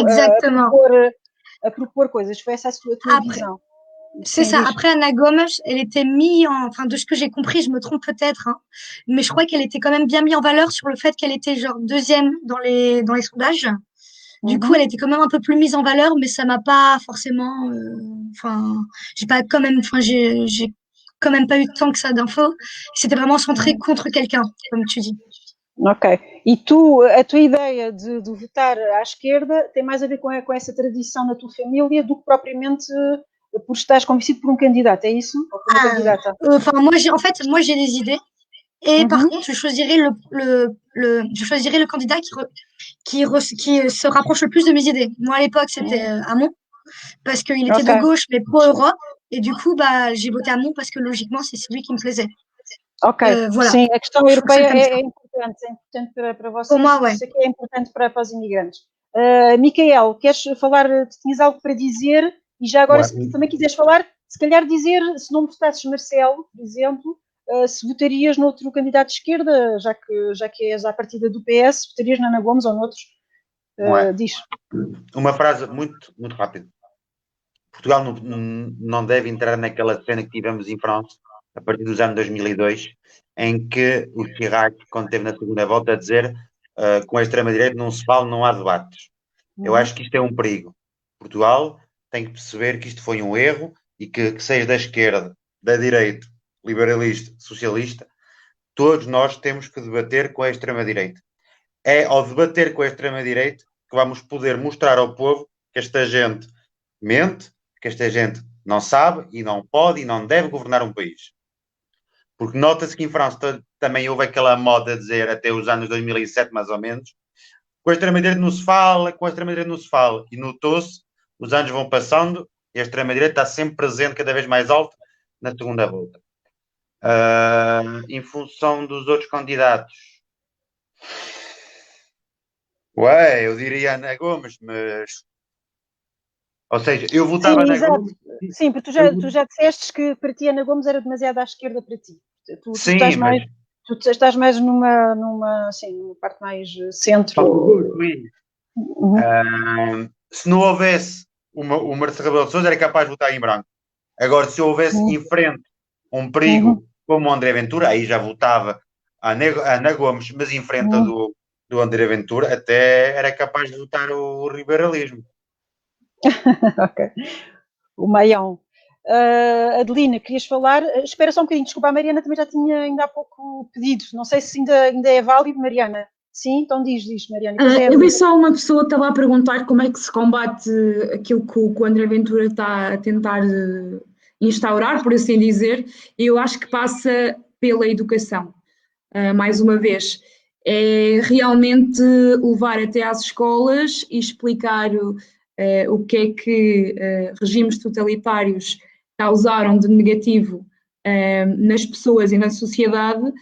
a propor coisas. Foi essa a tua visão. C'est ça. Après, Ana Gomes, elle était de ce que j'ai compris, je me trompe peut-être, hein, mais je crois qu'elle était quand même bien mise en valeur sur le fait qu'elle était genre 2e dans les sondages. Du coup, elle était quand même un peu plus mise en valeur, mais ça m'a pas forcément, j'ai quand même pas eu tant que ça d'infos. C'était vraiment centré contre quelqu'un, comme tu dis. Ok. E tu, a tua ideia de votar à esquerda tem mais a ver com essa tradição na tua família do que propriamente por estares convencido por um candidato, é isso? Ou por uma candidata? Moi j'ai des idées. Et par contre, je choisirais le candidat qui se rapproche le plus de mes idées. Moi, à l'époque, c'était Hamon, parce qu'il était de gauche, mais pro-Europe. Et du coup, j'ai voté Hamon parce que logiquement, c'est celui qui me plaisait. Ok, voilà. Sim, a questão europeia é importante para vocês. Pour moi, ouais. Isso aqui é importante para os imigrantes. Micael, queres falar, tinhas algo para dizer? E já agora, se também quiseres falar, se calhar dizer, se não votasses Marcelo, por exemplo, se votarias noutro candidato de esquerda, já que és à partida do PS, votarias na Ana Gomes ou noutros? Diz. Uma frase muito, muito rápida. Portugal não deve entrar naquela cena que tivemos em França, a partir dos anos 2002, em que o Chirac, quando esteve na segunda volta, a dizer com a extrema-direita não se fala, não há debates. Eu acho que isto é um perigo. Portugal tem que perceber que isto foi um erro e que seja da esquerda, da direita, liberalista, socialista, todos nós temos que debater com a extrema-direita. É ao debater com a extrema-direita que vamos poder mostrar ao povo que esta gente mente, que esta gente não sabe e não pode e não deve governar um país. Porque nota-se que em França também houve aquela moda de dizer, até os anos 2007 mais ou menos, com a extrema-direita não se fala, com a extrema-direita não se fala. E notou-se, os anos vão passando e a extrema-direita está sempre presente, cada vez mais alto, na segunda volta. Em função dos outros candidatos, ué, eu diria Ana Gomes, mas. Ou seja, eu votava Sim, na exato. Gomes. Sim, porque tu já disseste que para ti Ana Gomes era demasiado à esquerda para ti. Tu estás Sim, mas. mais, tu estás mais numa parte mais centro. Uhum. Se não houvesse o Marcelo Rebelo de Sousa, era capaz de votar em branco. Agora, se houvesse em frente um perigo como o André Ventura, aí já votava a Ana Gomes, mas em frente do André Ventura, até era capaz de votar o liberalismo. Ok. O Maião. Adelina, querias falar? Espera só um bocadinho, desculpa, a Mariana também já tinha ainda há pouco pedido. Não sei se ainda é válido, Mariana. Sim, então diz, Mariana. Eu vi só uma pessoa que estava a perguntar como é que se combate aquilo que o André Ventura está a tentar instaurar, por assim dizer, e eu acho que passa pela educação. Mais uma vez, é realmente levar até às escolas e explicar o que é que regimes totalitários causaram de negativo nas pessoas e na sociedade,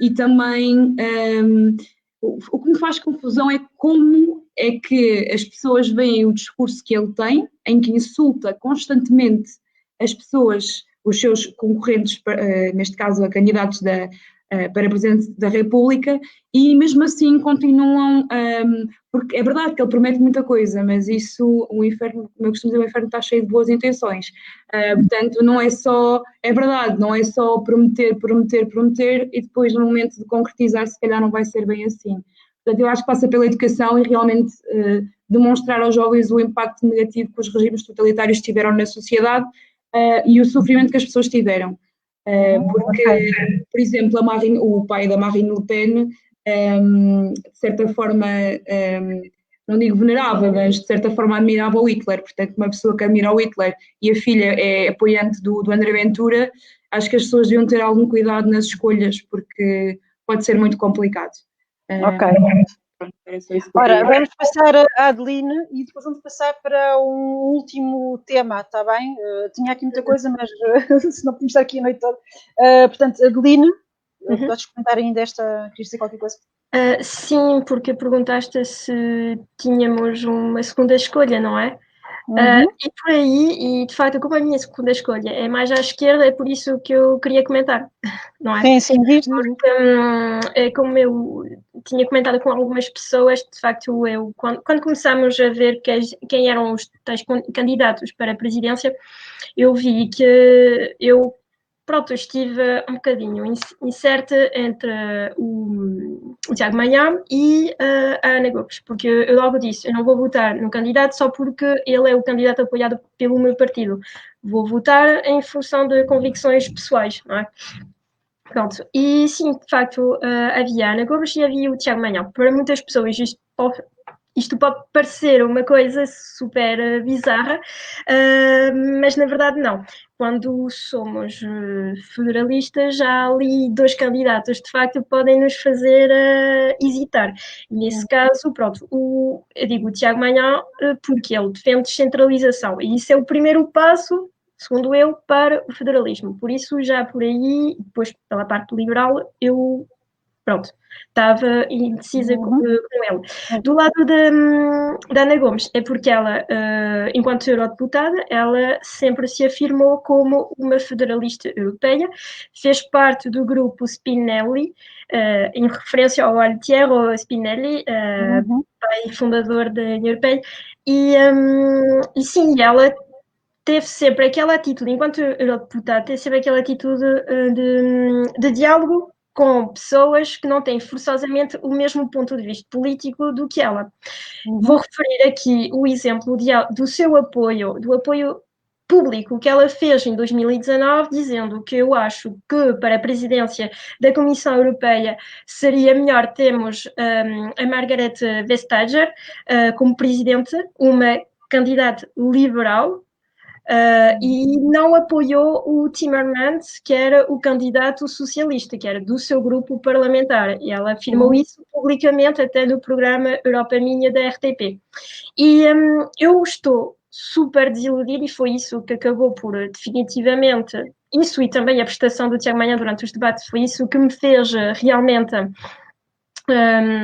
e também o que me faz confusão é como é que as pessoas veem o discurso que ele tem, em que insulta constantemente as pessoas, os seus concorrentes, neste caso a candidatos para Presidente da República, e mesmo assim continuam, porque é verdade que ele promete muita coisa, mas isso, o inferno, como eu costumo dizer, o inferno está cheio de boas intenções. Portanto, não é só, é verdade, não é só prometer e depois no momento de concretizar se calhar não vai ser bem assim. Portanto, eu acho que passa pela educação e realmente demonstrar aos jovens o impacto negativo que os regimes totalitários tiveram na sociedade e o sofrimento que as pessoas tiveram. Porque, por exemplo, o pai da Marine Le Pen, de certa forma, não digo venerava, mas de certa forma admirava o Hitler. Portanto, uma pessoa que admira o Hitler e a filha é apoiante do André Ventura, acho que as pessoas deviam ter algum cuidado nas escolhas, porque pode ser muito complicado. Ok. Ora, vamos passar à Adeline e depois vamos passar para um último tema, está bem? Tinha aqui muita coisa, mas se não podemos estar aqui a noite toda. Portanto, Adeline, podes comentar ainda querias dizer qualquer coisa? Sim, porque perguntaste se tínhamos uma segunda escolha, não é? E por aí, e de facto, como a minha segunda escolha é mais à esquerda, é por isso que eu queria comentar, não é? Sim, diz. Porque, como eu tinha comentado com algumas pessoas, de facto, quando começámos a ver quem eram os tais candidatos para a presidência, eu vi que eu estive um bocadinho incerta entre o Tiago Maia e a Ana Gomes, porque eu logo disse, eu não vou votar no candidato só porque ele é o candidato apoiado pelo meu partido. Vou votar em função de convicções pessoais, não é? Pronto, e sim, de facto, havia a Ana Gomes e havia o Tiago Maia. Para muitas pessoas isto pode parecer uma coisa super bizarra, mas na verdade não. Quando somos federalistas, já há ali dois candidatos, de facto, podem nos fazer hesitar. Nesse caso, pronto, eu digo o Tiago Maia porque ele defende descentralização, e isso é o primeiro passo, segundo eu, para o federalismo. Por isso, já por aí, depois pela parte liberal, eu estava indecisa com ele. Do lado da Ana Gomes, é porque ela, enquanto eurodeputada, ela sempre se afirmou como uma federalista europeia, fez parte do grupo Spinelli, em referência ao Altiero Spinelli, pai fundador da União Europeia, e sim, ela teve sempre aquela atitude, enquanto eurodeputada, teve sempre aquela atitude de diálogo com pessoas que não têm forçosamente o mesmo ponto de vista político do que ela. Vou referir aqui o exemplo do seu apoio, do apoio público que ela fez em 2019, dizendo que eu acho que para a presidência da Comissão Europeia seria melhor termos a Margaret Vestager como presidente, uma candidata liberal, e não apoiou o Timmermans, que era o candidato socialista, que era do seu grupo parlamentar. E ela afirmou isso publicamente, até no programa Europa Minha da RTP. E eu estou super desiludida, e foi isso que acabou por definitivamente, isso e também a prestação do Tiago Maia durante os debates, foi isso que me fez realmente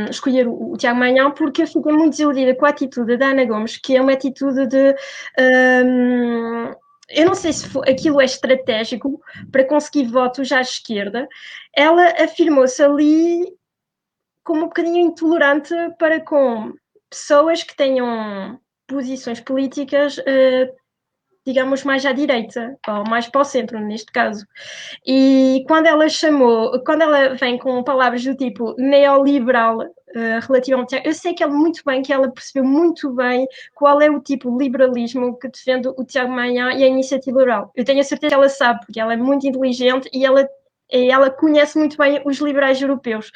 escolher o Tiago Maia, porque eu fiquei muito desiludida com a atitude da Ana Gomes, que é uma atitude de... eu não sei se aquilo é estratégico para conseguir votos à esquerda. Ela afirmou-se ali como um bocadinho intolerante para com pessoas que tenham posições políticas, digamos, mais à direita, ou mais para o centro, neste caso. E quando ela vem com palavras do tipo neoliberal, relativamente, eu sei que ela percebeu muito bem qual é o tipo de liberalismo que defende o Tiago Maia e a Iniciativa Liberal. Eu tenho a certeza que ela sabe, porque ela é muito inteligente e ela conhece muito bem os liberais europeus.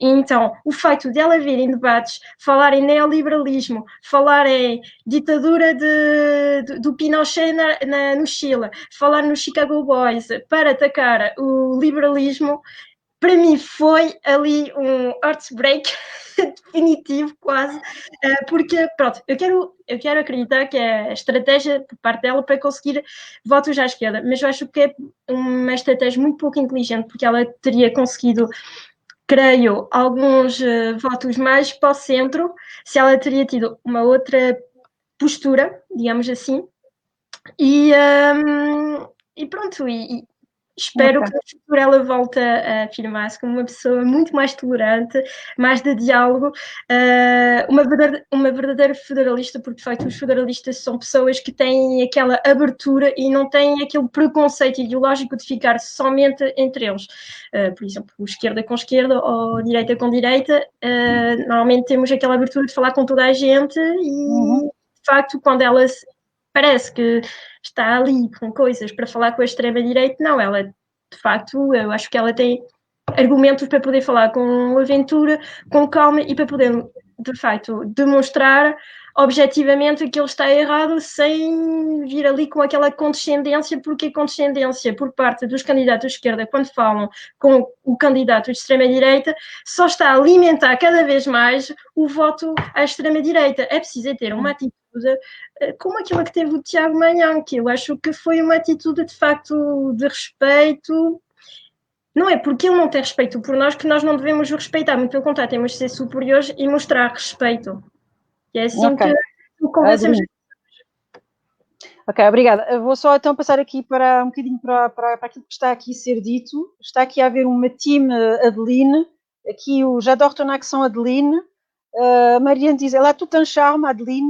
E então, o facto de ela vir em debates, falar em neoliberalismo, falar em ditadura do Pinochet no Chile, falar nos Chicago Boys para atacar o liberalismo, para mim foi ali um heartbreak definitivo, quase, porque, pronto, eu quero acreditar que é a estratégia por parte dela para conseguir votos à esquerda, mas eu acho que é uma estratégia muito pouco inteligente, porque ela teria conseguido, creio, alguns votos mais para o centro, se ela teria tido uma outra postura, digamos assim, e pronto, espero que no futuro ela volte a afirmar-se como uma pessoa muito mais tolerante, mais de diálogo, uma verdadeira federalista, porque de facto os federalistas são pessoas que têm aquela abertura e não têm aquele preconceito ideológico de ficar somente entre eles. Por exemplo, esquerda com esquerda ou direita com direita, normalmente temos aquela abertura de falar com toda a gente e de facto quando ela parece que está ali com coisas para falar com a extrema-direita, não, ela, de facto, eu acho que ela tem argumentos para poder falar com aventura, com calma e para poder, de facto, demonstrar objetivamente que ele está errado sem vir ali com aquela condescendência, porque a condescendência por parte dos candidatos de esquerda, quando falam com o candidato de extrema-direita, só está a alimentar cada vez mais o voto à extrema-direita. É preciso ter uma atitude como aquela que teve o Tiago Maia, que eu acho que foi uma atitude de facto de respeito. Não é porque ele não tem respeito por nós que nós não devemos o respeitar, muito pelo contrário, temos de ser superiores e mostrar respeito. E é assim que convencemos. Ok, obrigada. Eu vou só então passar aqui para um bocadinho para aquilo que está aqui a ser dito. Está aqui a haver uma team Adeline, aqui o J'adore ton accent Adeline. Mariana diz, ela é tout un charme, Adeline.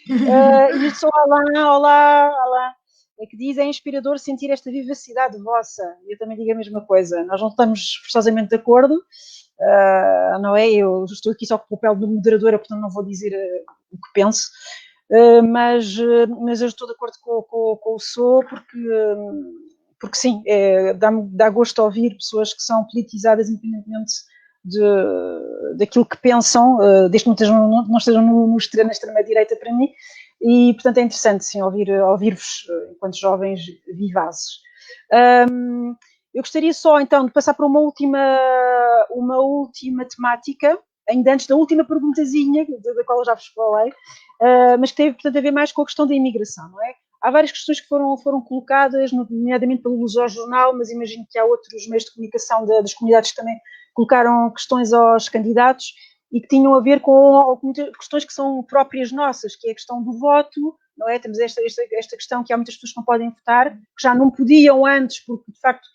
E só olá, é que diz, é inspirador sentir esta vivacidade vossa. Eu também digo a mesma coisa. Nós não estamos forçosamente de acordo, não é? Eu estou aqui só com o papel de moderadora, portanto não vou dizer o que penso, mas eu estou de acordo com o Sou, porque sim, dá gosto de ouvir pessoas que são politizadas independentemente daquilo que pensam, desde que não estejam na extrema-direita para mim, e portanto é interessante sim ouvir-vos enquanto jovens vivazes. Eu gostaria só então de passar para uma última temática, ainda antes da última perguntazinha, da qual eu já vos falei, mas que teve portanto a ver mais com a questão da imigração, não é? Há várias questões que foram colocadas, nomeadamente pelo Luso-Jornal, mas imagino que há outros meios de comunicação das comunidades que também colocaram questões aos candidatos e que tinham a ver com questões que são próprias nossas, que é a questão do voto, não é? Temos esta questão que há muitas pessoas que não podem votar, que já não podiam antes, porque de facto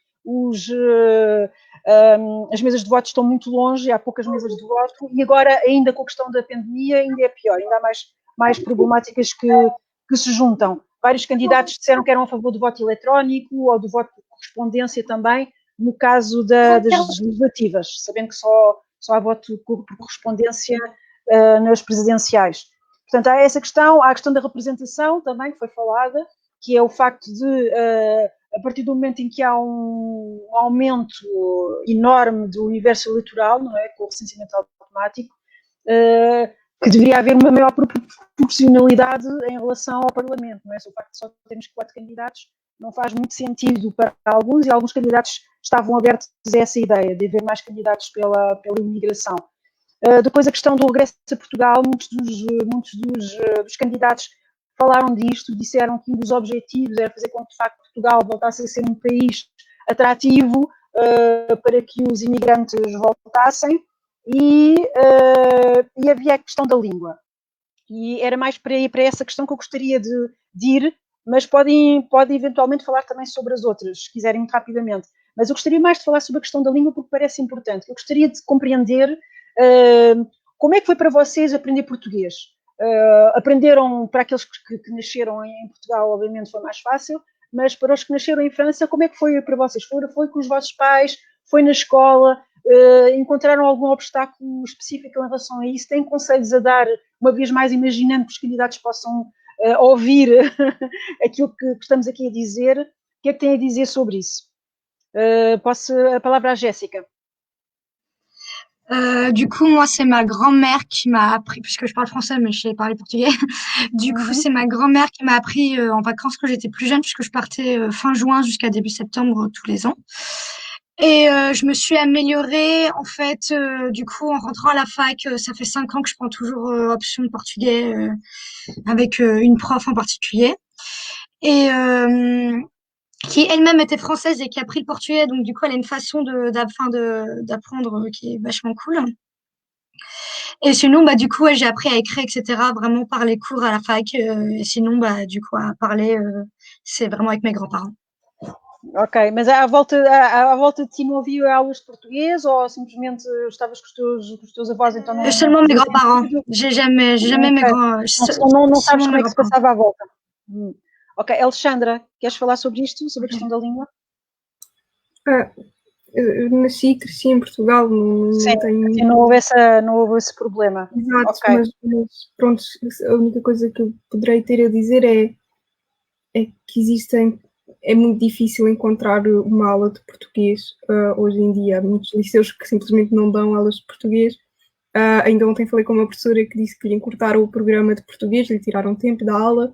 as mesas de voto estão muito longe, há poucas mesas de voto, e agora ainda com a questão da pandemia ainda é pior, ainda há mais problemáticas que se juntam. Vários candidatos disseram que eram a favor do voto eletrónico ou do voto por correspondência também, no caso das legislativas, sabendo que só há voto por correspondência nas presidenciais. Portanto, há essa questão, há a questão da representação também, que foi falada, que é o facto de, a partir do momento em que há um aumento enorme do universo eleitoral, não é, com o recenseamento automático, que deveria haver uma maior proporcionalidade em relação ao Parlamento, não é? O facto de só termos 4 candidatos não faz muito sentido para alguns, e alguns candidatos estavam abertos a essa ideia de haver mais candidatos pela imigração. Depois a questão do regresso a Portugal, muitos dos candidatos falaram disto, disseram que um dos objetivos era fazer com que, de facto, Portugal voltasse a ser um país atrativo para que os imigrantes voltassem, e havia a questão da língua. E era mais para essa questão que eu gostaria de ir, mas podem eventualmente falar também sobre as outras, se quiserem, muito rapidamente. Mas eu gostaria mais de falar sobre a questão da língua porque parece importante. Eu gostaria de compreender como é que foi para vocês aprender português. Aprenderam, para aqueles que nasceram em Portugal, obviamente foi mais fácil, mas para os que nasceram em França, como é que foi para vocês? Foi com os vossos pais? Foi na escola? Encontraram algum obstáculo específico em relação a isso? Têm conselhos a dar, uma vez mais imaginando que os candidatos possam ouvir aquilo que estamos aqui a dizer? O que é que têm a dizer sobre isso? Passe a palavra à Jéssica. Du coup, moi, c'est ma grand-mère qui m'a appris, puisque je parle français, mais je sais parler portugais. Du coup, c'est ma grand-mère qui m'a appris en vacances quand j'étais plus jeune, puisque je partais fin juin jusqu'à début septembre tous les ans. Et je me suis améliorée, en fait, du coup, en rentrant à la fac, ça fait 5 ans que je prends toujours option de portugais avec une prof en particulier. Et qui elle-même était française et qui a pris le portugais, donc du coup elle a une façon d'apprendre qui est vachement cool. Et sinon, bah du coup, j'ai appris à écrire, etc. vraiment par les cours à la fac. Et sinon, bah du coup, à parler, c'est vraiment avec mes grands-parents. Ok, mas à volta de ti não havia aulas de português ou simplesmente estavas com os teus avós, então não... Seulement mes grands-parents. J'ai jamais okay. mes grands... Não sabes como é que se passava à volta. Ok, Alexandra, queres falar sobre isto, sobre a questão da língua? Eu nasci e cresci em Portugal, não houve esse problema. Exato, okay. mas pronto, a única coisa que eu poderei ter a dizer é que é muito difícil encontrar uma aula de português hoje em dia. Há muitos liceus que simplesmente não dão aulas de português. Ainda ontem falei com uma professora que disse que lhe encurtaram o programa de português, lhe tiraram tempo da aula,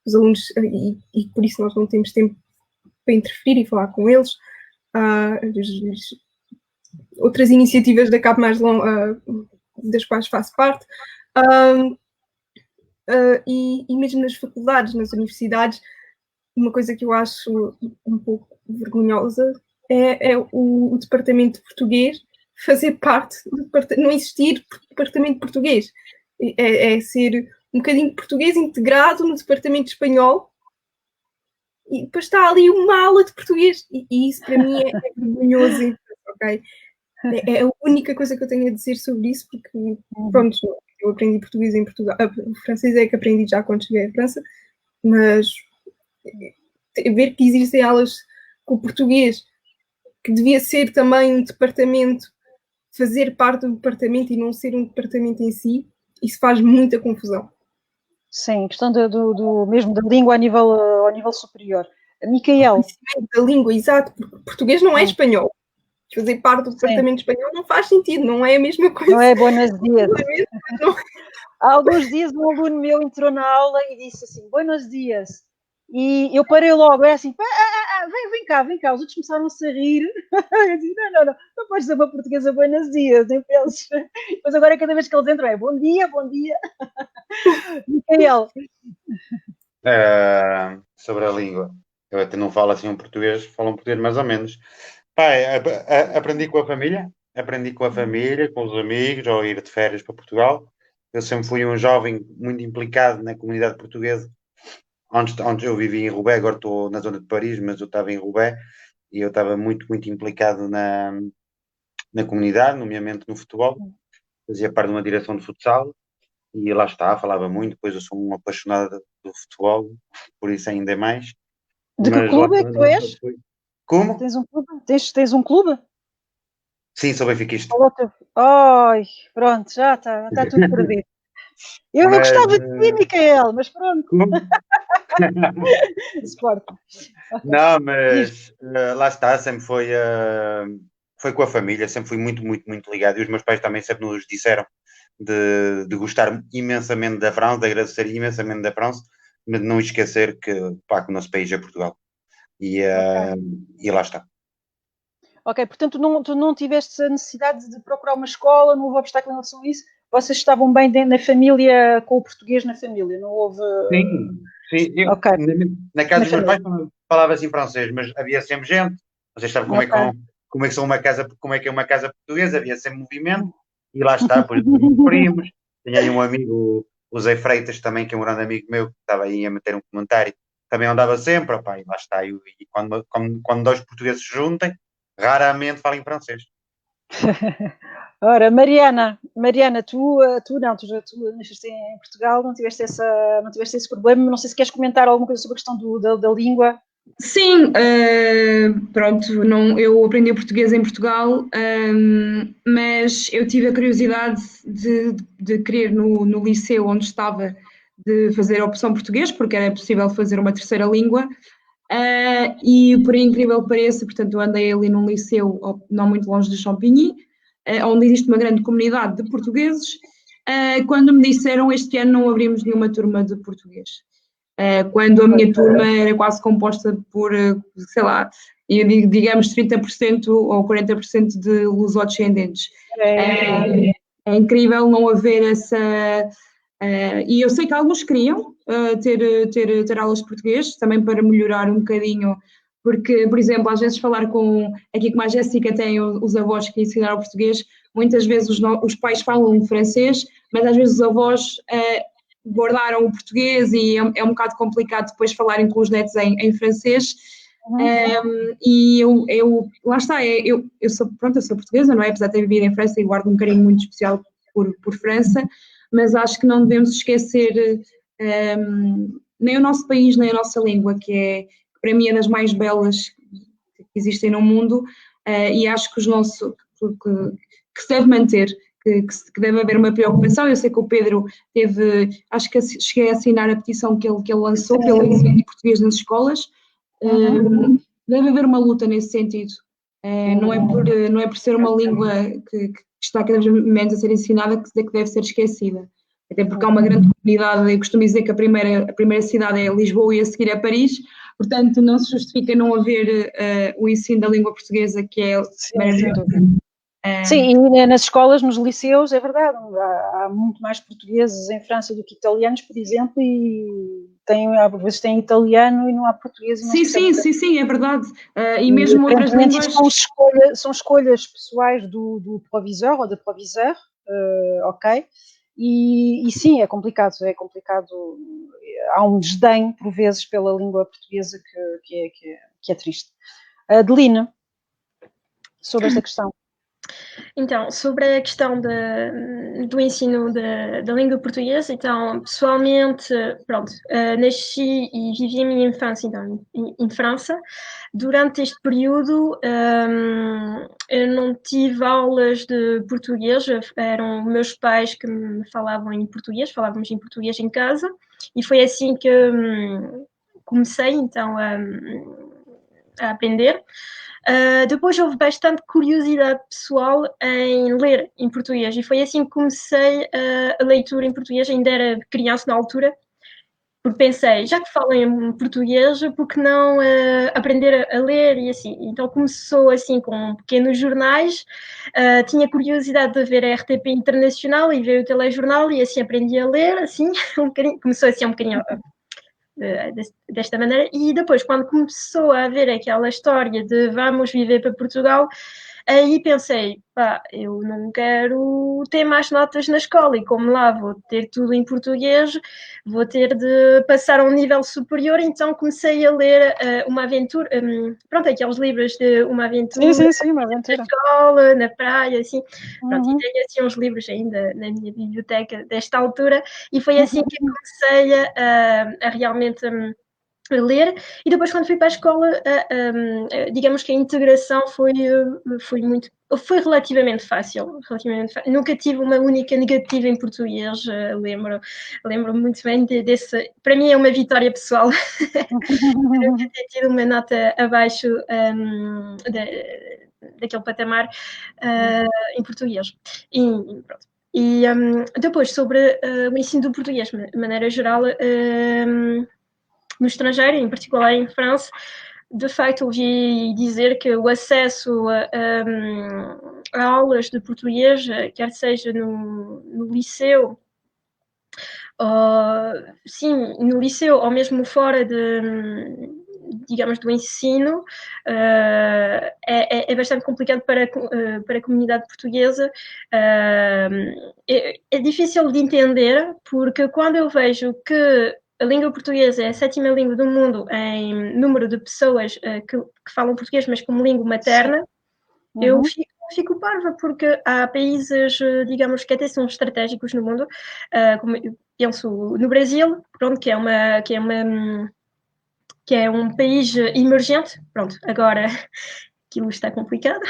os alunos, e por isso nós não temos tempo para interferir e falar com eles. Outras iniciativas da CAP Mais Longa, das quais faço parte, e mesmo nas faculdades, nas universidades, uma coisa que eu acho um pouco vergonhosa é o departamento de português fazer parte, não existir departamento de português, é ser um bocadinho de português integrado no departamento de espanhol, e depois está ali uma aula de português, e isso para mim é vergonhoso, ok? É a única coisa que eu tenho a dizer sobre isso, porque, pronto, eu aprendi português em Portugal, o francês é que aprendi já quando cheguei à França, mas ver que existem aulas com o português, que devia ser também um departamento, fazer parte do departamento e não ser um departamento em si, isso faz muita confusão. Sim, questão mesmo da língua ao nível superior. Micael. O conhecimento da língua, exato, porque português não é espanhol. Fazer parte do departamento espanhol não faz sentido, não é a mesma coisa. Não é buenos dias. Há alguns dias um aluno meu entrou na aula e disse assim, buenos dias. E eu parei logo, era assim, vem cá, os outros começaram-se a rir. Eu disse, não podes dizer para portuguesa buenos dias, nem penses. Mas agora cada vez que eles entram é bom dia. Micael. Sobre a língua, eu até não falo assim um português, falo um português mais ou menos. Pai, aprendi com a família, com os amigos, ao ir de férias para Portugal. Eu sempre fui um jovem muito implicado na comunidade portuguesa. Onde eu vivi em Roubaix, agora estou na zona de Paris, mas eu estava em Roubaix e eu estava muito, muito implicado na comunidade, nomeadamente no futebol. Fazia parte de uma direção de futsal e lá está, falava muito. Depois eu sou um apaixonado do futebol, por isso ainda é mais. De que clube é que tu és? Como? Tens um clube? Tens um clube? Sim, sou benfiquista. Ai, pronto, já está tudo perdido. Eu gostava de ti, Micael, mas pronto. Sport. Não, mas lá está, sempre foi com a família, sempre fui muito, muito, muito ligado. E os meus pais também sempre nos disseram de gostar imensamente da França, de agradecer imensamente da França, mas de não esquecer que o nosso país é Portugal. E lá está. Ok, portanto, tu não tiveste a necessidade de procurar uma escola, não houve obstáculo em relação a isso, Vocês estavam bem na família, com o português na família, não houve... Sim. Ok. Na casa dos meus pais falava-se em francês, mas havia sempre gente. Vocês sabem como é que é uma casa portuguesa, havia sempre movimento, e lá está, depois dos primos. Tinha aí um amigo, o Zé Freitas também, que é um grande amigo meu, que estava aí a meter um comentário, também andava sempre, opá, e lá está. E quando dois portugueses se juntem, raramente falam em francês. Ora, Mariana, tu nasceste em Portugal, não tiveste esse problema, não sei se queres comentar alguma coisa sobre a questão da língua. Sim, pronto, eu aprendi português em Portugal, mas eu tive a curiosidade de querer no liceu onde estava de fazer a opção português, porque era possível fazer uma terceira língua, e por incrível que pareça, portanto, eu andei ali num liceu não muito longe de Champigny, onde existe uma grande comunidade de portugueses, quando me disseram este ano não abrimos nenhuma turma de português. Quando a minha turma era quase composta por, sei lá, digamos 30% ou 40% de lusodescendentes. É incrível não haver essa... e eu sei que alguns queriam ter aulas de português, também para melhorar um bocadinho, porque, por exemplo, às vezes falar aqui como a Jéssica tem os avós que ensinaram português, muitas vezes os pais falam francês, mas às vezes os avós guardaram o português e é um bocado complicado depois falarem com os netos em francês. E eu lá está, eu sou portuguesa, não é? Apesar de ter vivido em França e guardo um carinho muito especial por França, mas acho que não devemos esquecer nem o nosso país, nem a nossa língua, que para mim é das mais belas que existem no mundo, e acho que que se deve manter, que deve haver uma preocupação. Eu sei que o Pedro acho que cheguei a assinar a petição que ele lançou pelo ensino de português nas escolas. Deve haver uma luta nesse sentido. Não é por ser uma língua que está cada vez menos a ser ensinada que deve ser esquecida. Até porque há uma grande comunidade, eu costumo dizer que a primeira cidade é Lisboa e a seguir é Paris, portanto não se justifica não haver o ensino da língua portuguesa, que é maravilhoso. Sim, e nas escolas, nos liceus, é verdade, há muito mais portugueses em França do que italianos, por exemplo, e às vezes tem italiano e não há português. Sim, é verdade. E mesmo outras línguas... São escolhas pessoais do provisor ou da proviseur, ok? E sim, é complicado, há um desdém, por vezes, pela língua portuguesa que é triste. Adelina, sobre esta questão. Então, sobre a questão do ensino da língua portuguesa, então, pessoalmente, pronto, nasci e vivi a minha infância então, em França. Durante este período, eu não tive aulas de português, eram meus pais que me falavam em português, falávamos em português em casa, e foi assim que comecei, então, a aprender. Depois houve bastante curiosidade pessoal em ler em português e foi assim que comecei a leitura em português, ainda era criança na altura, porque pensei, já que falo em português, por que não aprender a ler e assim. Então começou assim com pequenos jornais, tinha curiosidade de ver a RTP Internacional e ver o telejornal e assim aprendi a ler, assim, um bocadinho, começou assim um bocadinho desta maneira, e depois quando começou a haver aquela história de vamos viver para Portugal, aí pensei, eu não quero ter mais notas na escola e como lá vou ter tudo em português, vou ter de passar a um nível superior, então comecei a ler uma aventura, aqueles livros de uma aventura, sim, uma aventura. na escola, na praia, assim, e tenho assim uns livros ainda na minha biblioteca desta altura, e foi assim que comecei a realmente ler, e depois quando fui para a escola, digamos que a integração foi relativamente fácil, nunca tive uma única negativa em português, lembro muito bem desse, para mim é uma vitória pessoal, nunca ter tido uma nota abaixo daquele patamar em português, e pronto. E depois sobre o ensino do português, de maneira geral, no estrangeiro, em particular em França, de facto ouvi dizer que o acesso aulas de português, quer seja no liceu, sim, no liceu ou mesmo fora digamos, do ensino, é bastante complicado para a comunidade portuguesa. É difícil de entender, porque quando eu vejo que a língua portuguesa é a 7ª língua do mundo em número de pessoas que falam português, mas como língua materna, eu fico parva, porque há países, digamos, que até são estratégicos no mundo, como eu penso no Brasil, pronto, que é um país emergente, pronto, agora aquilo está complicado,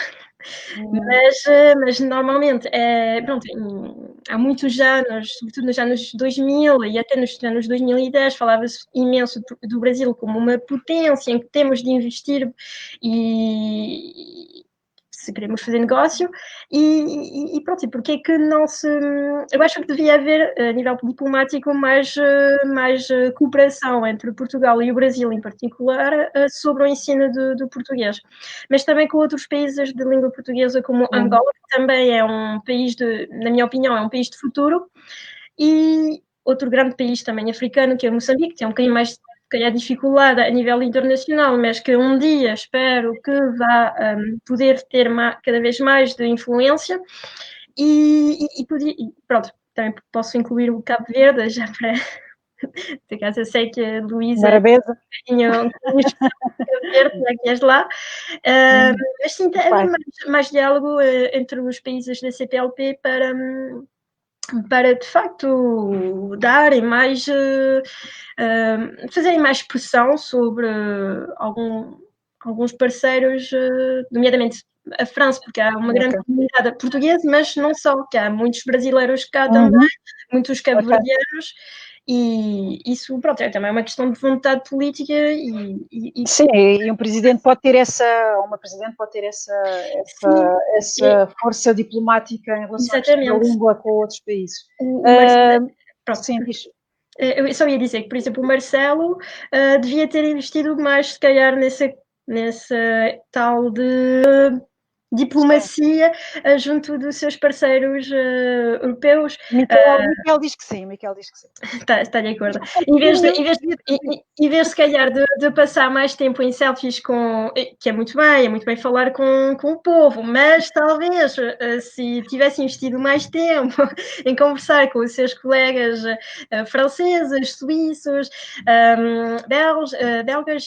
mas normalmente, pronto, há muitos anos, sobretudo nos anos 2000 e até nos anos 2010, falava-se imenso do Brasil como uma potência em que temos de investir se queremos fazer negócio, e pronto, e porque é que não se... Eu acho que devia haver, a nível diplomático, mais cooperação entre Portugal e o Brasil, em particular, sobre o ensino do português. Mas também com outros países de língua portuguesa, como Angola, que também é um país na minha opinião, é um país de futuro, e outro grande país também africano, que é Moçambique, que tem um bocadinho mais dificuldade a nível internacional, mas que um dia espero que vá poder ter cada vez mais de influência, e pronto, também posso incluir o Cabo Verde, já para... Por acaso eu sei que a Luísa tinha Cabo Verde, já que és lá, mas sim, haver mais diálogo entre os países da CPLP para de facto darem mais, fazerem mais pressão sobre alguns parceiros, nomeadamente a França, porque há uma grande comunidade portuguesa, mas não só, que há muitos brasileiros cá também, muitos cabo-verdianos, e isso, pronto, é também uma questão de vontade política Sim, e um presidente pode ter essa força diplomática em relação à língua com outros países. Sim, eu só ia dizer que, por exemplo, o Marcelo devia ter investido mais, se calhar, nessa tal de diplomacia junto dos seus parceiros europeus. Miquel diz que sim, Está de acordo. Em vez se calhar de passar mais tempo em selfies que é muito bem falar com o povo, mas talvez se tivesse investido mais tempo em conversar com os seus colegas franceses, suíços, belgas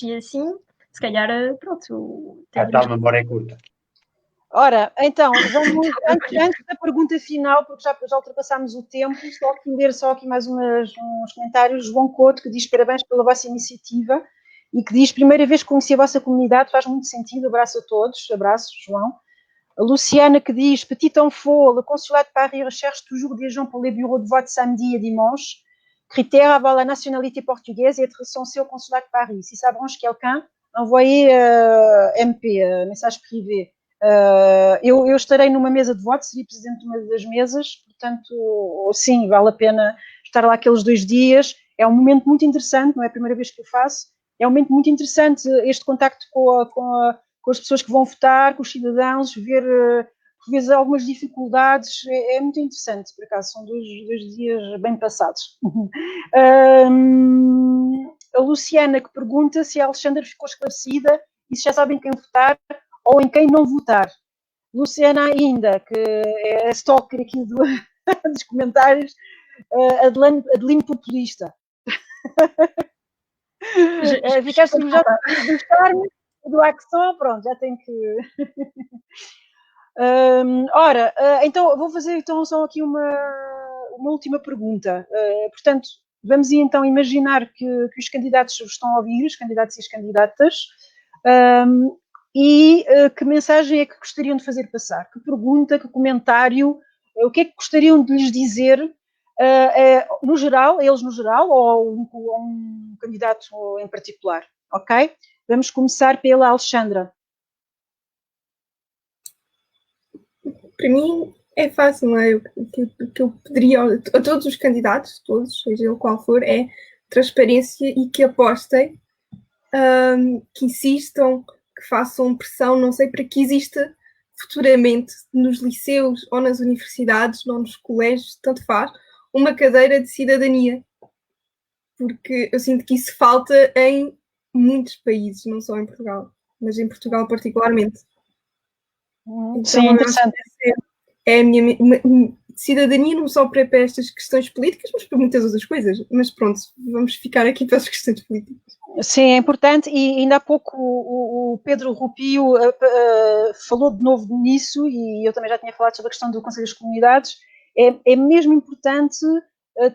e assim, se calhar, pronto. A tal memória é curta. Ora, então, vamos, antes da pergunta final, porque já ultrapassámos o tempo, ler só aqui mais uns comentários. João Couto, que diz parabéns pela vossa iniciativa e que diz, primeira vez que conheci a vossa comunidade, faz muito sentido, abraço a todos, abraço, João. A Luciana, que diz, petit enfant, le consulat de Paris recherche toujours des gens pour les bureaux de vote samedi et dimanche. Critère, avoir la nationalité portugaise et être censé au consulat de Paris. Si ça branche quelqu'un, envoyez MP, message privé. Eu estarei numa mesa de voto, seria presidente de uma das mesas, portanto, sim, vale a pena estar lá aqueles 2 dias. É um momento muito interessante, não é a primeira vez que eu faço, é um momento muito interessante este contacto com as pessoas que vão votar, com os cidadãos, ver por vezes algumas dificuldades, é muito interessante, por acaso, são 2 dias bem passados. A Luciana, que pergunta se a Alexandra ficou esclarecida e se já sabem quem votar ou em quem não votar. Luciana ainda, que é a stalker aqui dos comentários, Adeline populista. Ficaste já do charme, do Axon, pronto, já tem que... Ora, então vou fazer só aqui uma última pergunta. Portanto, vamos então imaginar que os candidatos estão a ouvir, os candidatos e as candidatas, e que mensagem é que gostariam de fazer passar? Que pergunta, que comentário, o que é que gostariam de lhes dizer, no geral, a eles no geral, ou um candidato em particular, ok? Vamos começar pela Alexandra. Para mim é fácil, não é? O que eu pediria a todos os candidatos, todos, seja ele qual for, é transparência e que apostem, que insistam, que façam pressão, não sei, para que exista futuramente nos liceus ou nas universidades ou nos colégios, tanto faz, uma cadeira de cidadania. Porque eu sinto que isso falta em muitos países, não só em Portugal, mas em Portugal particularmente. Então, sim, interessante. É a minha cidadania não só para estas questões políticas, mas para muitas outras coisas. Mas pronto, vamos ficar aqui para as questões políticas. Sim, é importante, e ainda há pouco o Pedro Rupio falou de novo nisso, e eu também já tinha falado sobre a questão do Conselho das Comunidades. É mesmo importante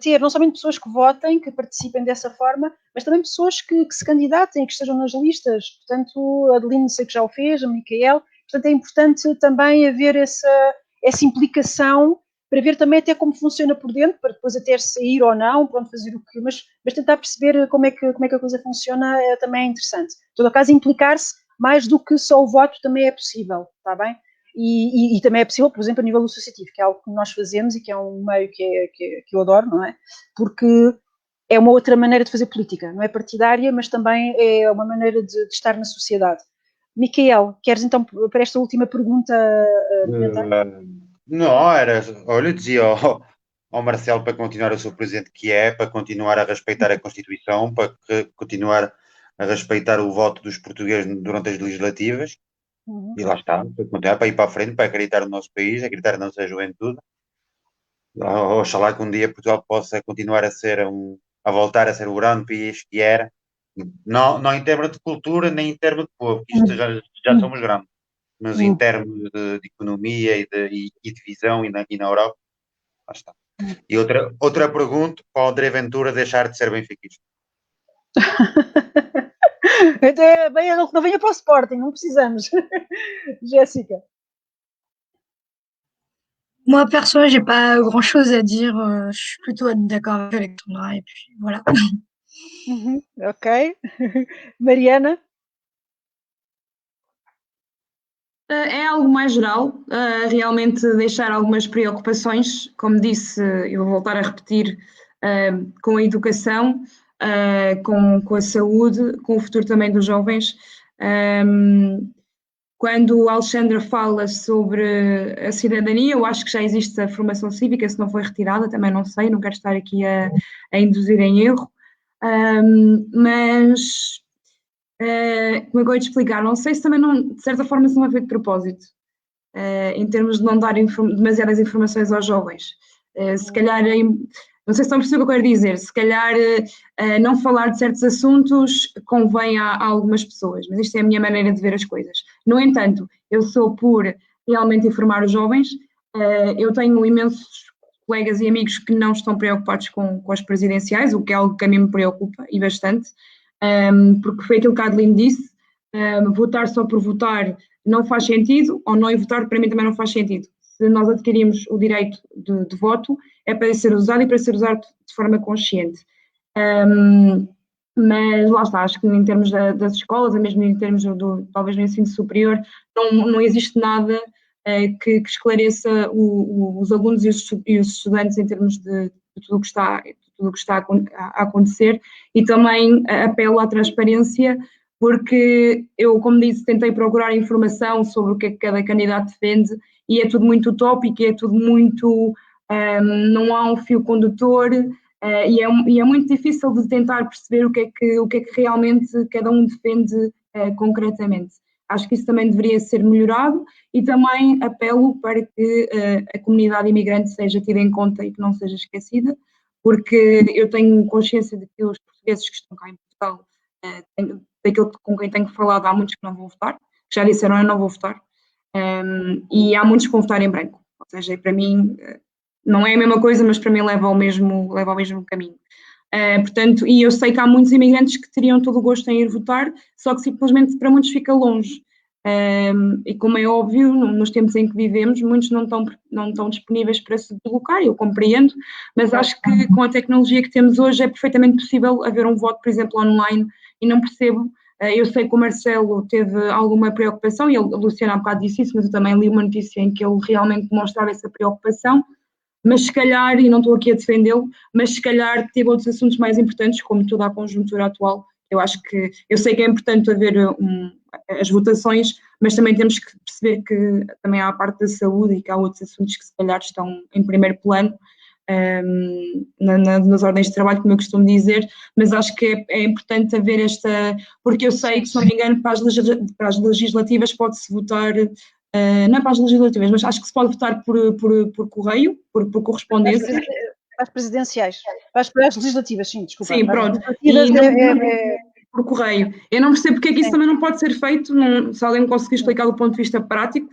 ter não somente pessoas que votem, que participem dessa forma, mas também pessoas que se candidatem, que estejam nas listas. Portanto, a Adeline sei que já o fez, a Micael. Portanto, é importante também haver essa implicação, para ver também até como funciona por dentro, para depois até sair ou não, pronto, fazer o que, mas tentar perceber como é que a coisa funciona também é interessante. Em todo caso, implicar-se mais do que só o voto também é possível, está bem? E também é possível, por exemplo, a nível associativo, que é algo que nós fazemos e que é um meio que eu adoro, não é? Porque é uma outra maneira de fazer política, não é partidária, mas também é uma maneira de estar na sociedade. Micael, queres então, para esta última pergunta, comentar? Não, olha, dizia ao Marcelo para continuar a ser o presidente que é, para continuar a respeitar a Constituição, para continuar a respeitar o voto dos portugueses durante as legislativas, e lá está, para ir para a frente, para acreditar no nosso país, acreditar na nossa juventude. Oxalá que um dia Portugal possa continuar a voltar a ser o grande país que era, não em termos de cultura, nem em termos de povo, que isto já somos grandes, mas em termos de economia e de visão e na Europa, lá está. E outra pergunta, para o André Ventura deixar de ser benfiquista. Não venha para o Sporting, não precisamos. Jéssica. Moi, perso, j'ai pas grand-chose à dire. Je suis plutôt d'accord avec Alexandra, et puis voilà. Ok. Mariana? É algo mais geral, realmente deixar algumas preocupações, como disse, eu vou voltar a repetir, com a educação, com a saúde, com o futuro também dos jovens. Quando a Alexandra fala sobre a cidadania, eu acho que já existe a formação cívica, se não foi retirada, também não sei, não quero estar aqui a induzir em erro, mas como é que eu ia te explicar? Não sei se também de certa forma se não é feito de propósito, em termos de não dar demasiadas informações aos jovens. Se calhar, não sei se estão a perceber o que eu quero dizer, se calhar não falar de certos assuntos convém a algumas pessoas, mas isto é a minha maneira de ver as coisas. No entanto, eu sou por realmente informar os jovens, eu tenho imensos colegas e amigos que não estão preocupados com as presidenciais, o que é algo que a mim me preocupa e bastante, porque foi aquilo que a Adeline disse, votar só por votar não faz sentido, ou não ir votar para mim também não faz sentido. Se nós adquirimos o direito de voto, é para ser usado e para ser usado de forma consciente. Mas lá está, acho que em termos das escolas, mesmo em termos talvez do ensino superior, não existe nada que esclareça os alunos e os estudantes em termos de tudo o que está a acontecer, e também apelo à transparência, porque eu, como disse, tentei procurar informação sobre o que é que cada candidato defende e é tudo muito utópico, é tudo muito, não há um fio condutor, e é muito difícil de tentar perceber o que é que realmente cada um defende concretamente. Acho que isso também deveria ser melhorado, e também apelo para que a comunidade imigrante seja tida em conta e que não seja esquecida, porque eu tenho consciência de que os portugueses que estão cá em Portugal, daquilo com quem tenho falado, há muitos que não vão votar, que já disseram eu não vou votar, e há muitos que vão votar em branco, ou seja, para mim não é a mesma coisa, mas para mim leva ao mesmo caminho. Portanto, e eu sei que há muitos imigrantes que teriam todo o gosto em ir votar, só que simplesmente para muitos fica longe. E como é óbvio, nos tempos em que vivemos, muitos não estão disponíveis para se deslocar, eu compreendo, mas acho que com a tecnologia que temos hoje é perfeitamente possível haver um voto, por exemplo, online, e não percebo. Eu sei que o Marcelo teve alguma preocupação, e a Luciana há bocado disse isso, mas eu também li uma notícia em que ele realmente mostrava essa preocupação, mas se calhar, e não estou aqui a defendê-lo, mas se calhar teve outros assuntos mais importantes, como toda a conjuntura atual, Eu sei que é importante haver as votações, mas também temos que perceber que também há a parte da saúde e que há outros assuntos que se calhar estão em primeiro plano, nas ordens de trabalho, como eu costumo dizer, mas acho que é importante haver porque eu sei que, se não me engano, para as legislativas pode-se votar, não é para as legislativas, mas acho que se pode votar por correio, por correspondência. Para as presidenciais, para as legislativas, sim, desculpa. Sim, pronto. Por correio. Eu não percebo porque é que isso também não pode ser feito, se alguém me conseguir explicar do ponto de vista prático,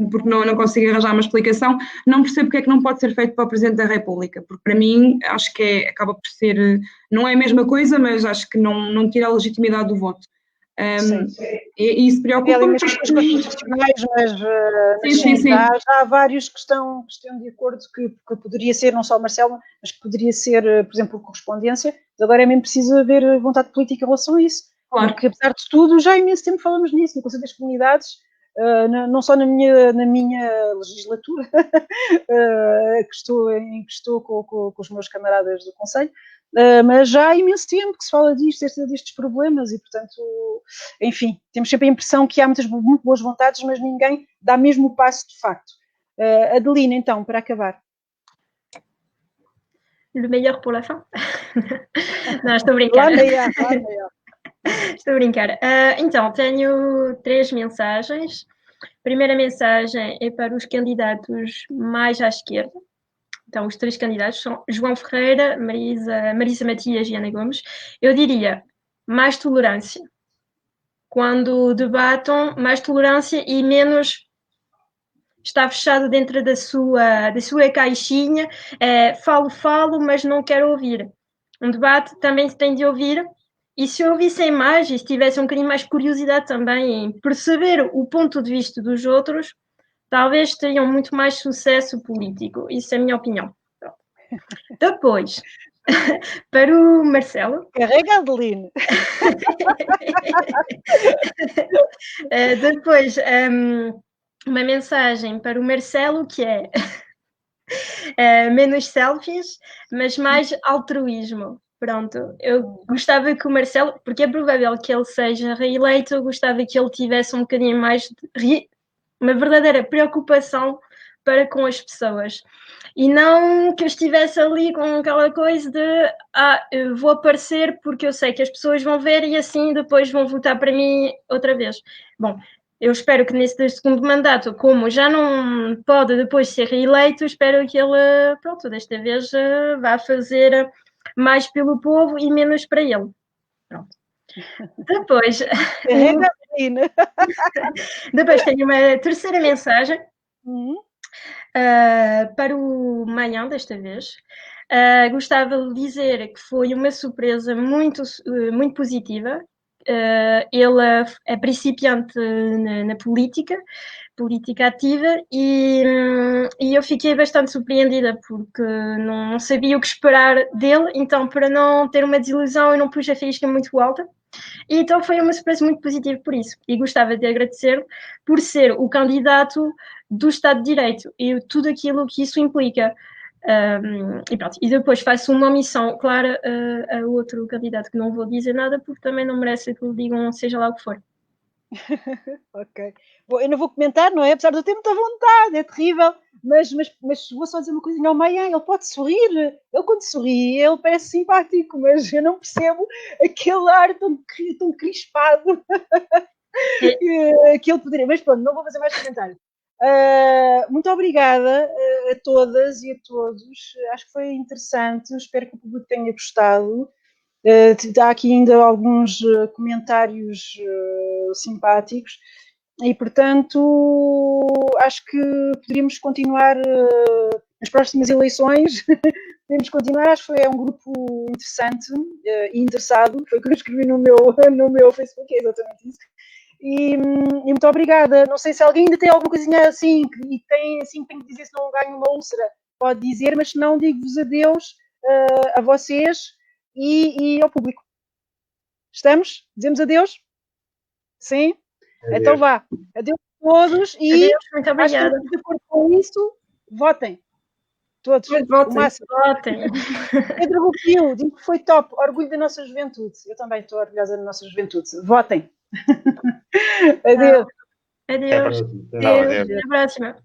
porque não consigo arranjar uma explicação, não percebo porque é que não pode ser feito para o Presidente da República, porque para mim acho que acaba por ser, não é a mesma coisa, mas acho que não tira a legitimidade do voto. E isso preocupa-me. Tem ali umas questões constitucionais, mas sim. Já há vários que estão de acordo que poderia ser, não só o Marcelo, mas que poderia ser, por exemplo, por correspondência. Agora é mesmo preciso haver vontade política em relação a isso. Claro. Porque, apesar de tudo, já há imenso tempo falamos nisso, no Conselho das Comunidades, não só na minha legislatura, em que estou com os meus camaradas do Conselho, mas já há imenso tempo que se fala destes problemas e, portanto, enfim, temos sempre a impressão que há muito boas vontades, mas ninguém dá mesmo o passo de facto. Adelina, então, para acabar. Le meilleur pour la fin? Não, estou a brincar. Estou a brincar. Então, tenho 3 mensagens. A primeira mensagem é para os candidatos mais à esquerda. Então, os 3 candidatos são João Ferreira, Marisa Matias e Ana Gomes. Eu diria mais tolerância. Quando debatam, mais tolerância e menos está fechado dentro da sua caixinha. Falo, mas não quero ouvir. Um debate também se tem de ouvir. E se ouvissem mais e se tivessem um bocadinho mais de curiosidade também em perceber o ponto de vista dos outros, talvez teriam muito mais sucesso político. Isso é a minha opinião. Depois, para o Marcelo. Carrega, Adeline. Depois, uma mensagem para o Marcelo que é menos selfies, mas mais altruísmo. Pronto, eu gostava que o Marcelo, porque é provável que ele seja reeleito, eu gostava que ele tivesse um bocadinho mais uma verdadeira preocupação para com as pessoas. E não que eu estivesse ali com aquela coisa de eu vou aparecer porque eu sei que as pessoas vão ver e assim depois vão votar para mim outra vez. Bom, eu espero que nesse segundo mandato, como já não pode depois ser reeleito, espero que ele, pronto, desta vez vá fazer mais pelo povo e menos para ele. Pronto. Depois... Depois tenho uma terceira mensagem para o Manhã, desta vez. Gostava de dizer que foi uma surpresa muito, muito positiva. Ele é principiante na política ativa e eu fiquei bastante surpreendida porque não sabia o que esperar dele, então para não ter uma desilusão eu não pus a faísca muito alta. E então foi uma surpresa muito positiva por isso. E gostava de agradecer por ser o candidato do Estado de Direito e tudo aquilo que isso implica. E pronto. E depois faço uma omissão clara a outro candidato que não vou dizer nada porque também não merece que lhe digam seja lá o que for. Ok. Bom, eu não vou comentar, não é? Apesar de eu ter muita vontade, é terrível. Mas vou só dizer uma coisinha ao Maia, ele pode sorrir, ele quando sorri, ele parece simpático, mas eu não percebo aquele ar tão crispado que ele poderia. Mas pronto, não vou fazer mais comentários. Muito obrigada a todas e a todos, acho que foi interessante, espero que o público tenha gostado. Há aqui ainda alguns comentários simpáticos. E, portanto, acho que poderíamos continuar nas próximas eleições. Podemos continuar, acho que é um grupo interessante e interessado. Foi o que eu escrevi no meu Facebook, é exatamente isso. E muito obrigada. Não sei se alguém ainda tem alguma coisinha assim e tem que dizer se não ganho uma úlcera. Pode dizer, mas se não, digo-vos adeus a vocês e ao público. Estamos? Dizemos adeus? Sim? Adeus. Então vá. Adeus a todos e adeus, muito obrigada. De acordo com isso, votem. Todos. Votem, O máximo. votem. Pedro Buquil, digo que foi top. Orgulho da nossa juventude. Eu também estou orgulhosa da nossa juventude. Votem. Adeus. Adeus. Até a próxima. Até a próxima.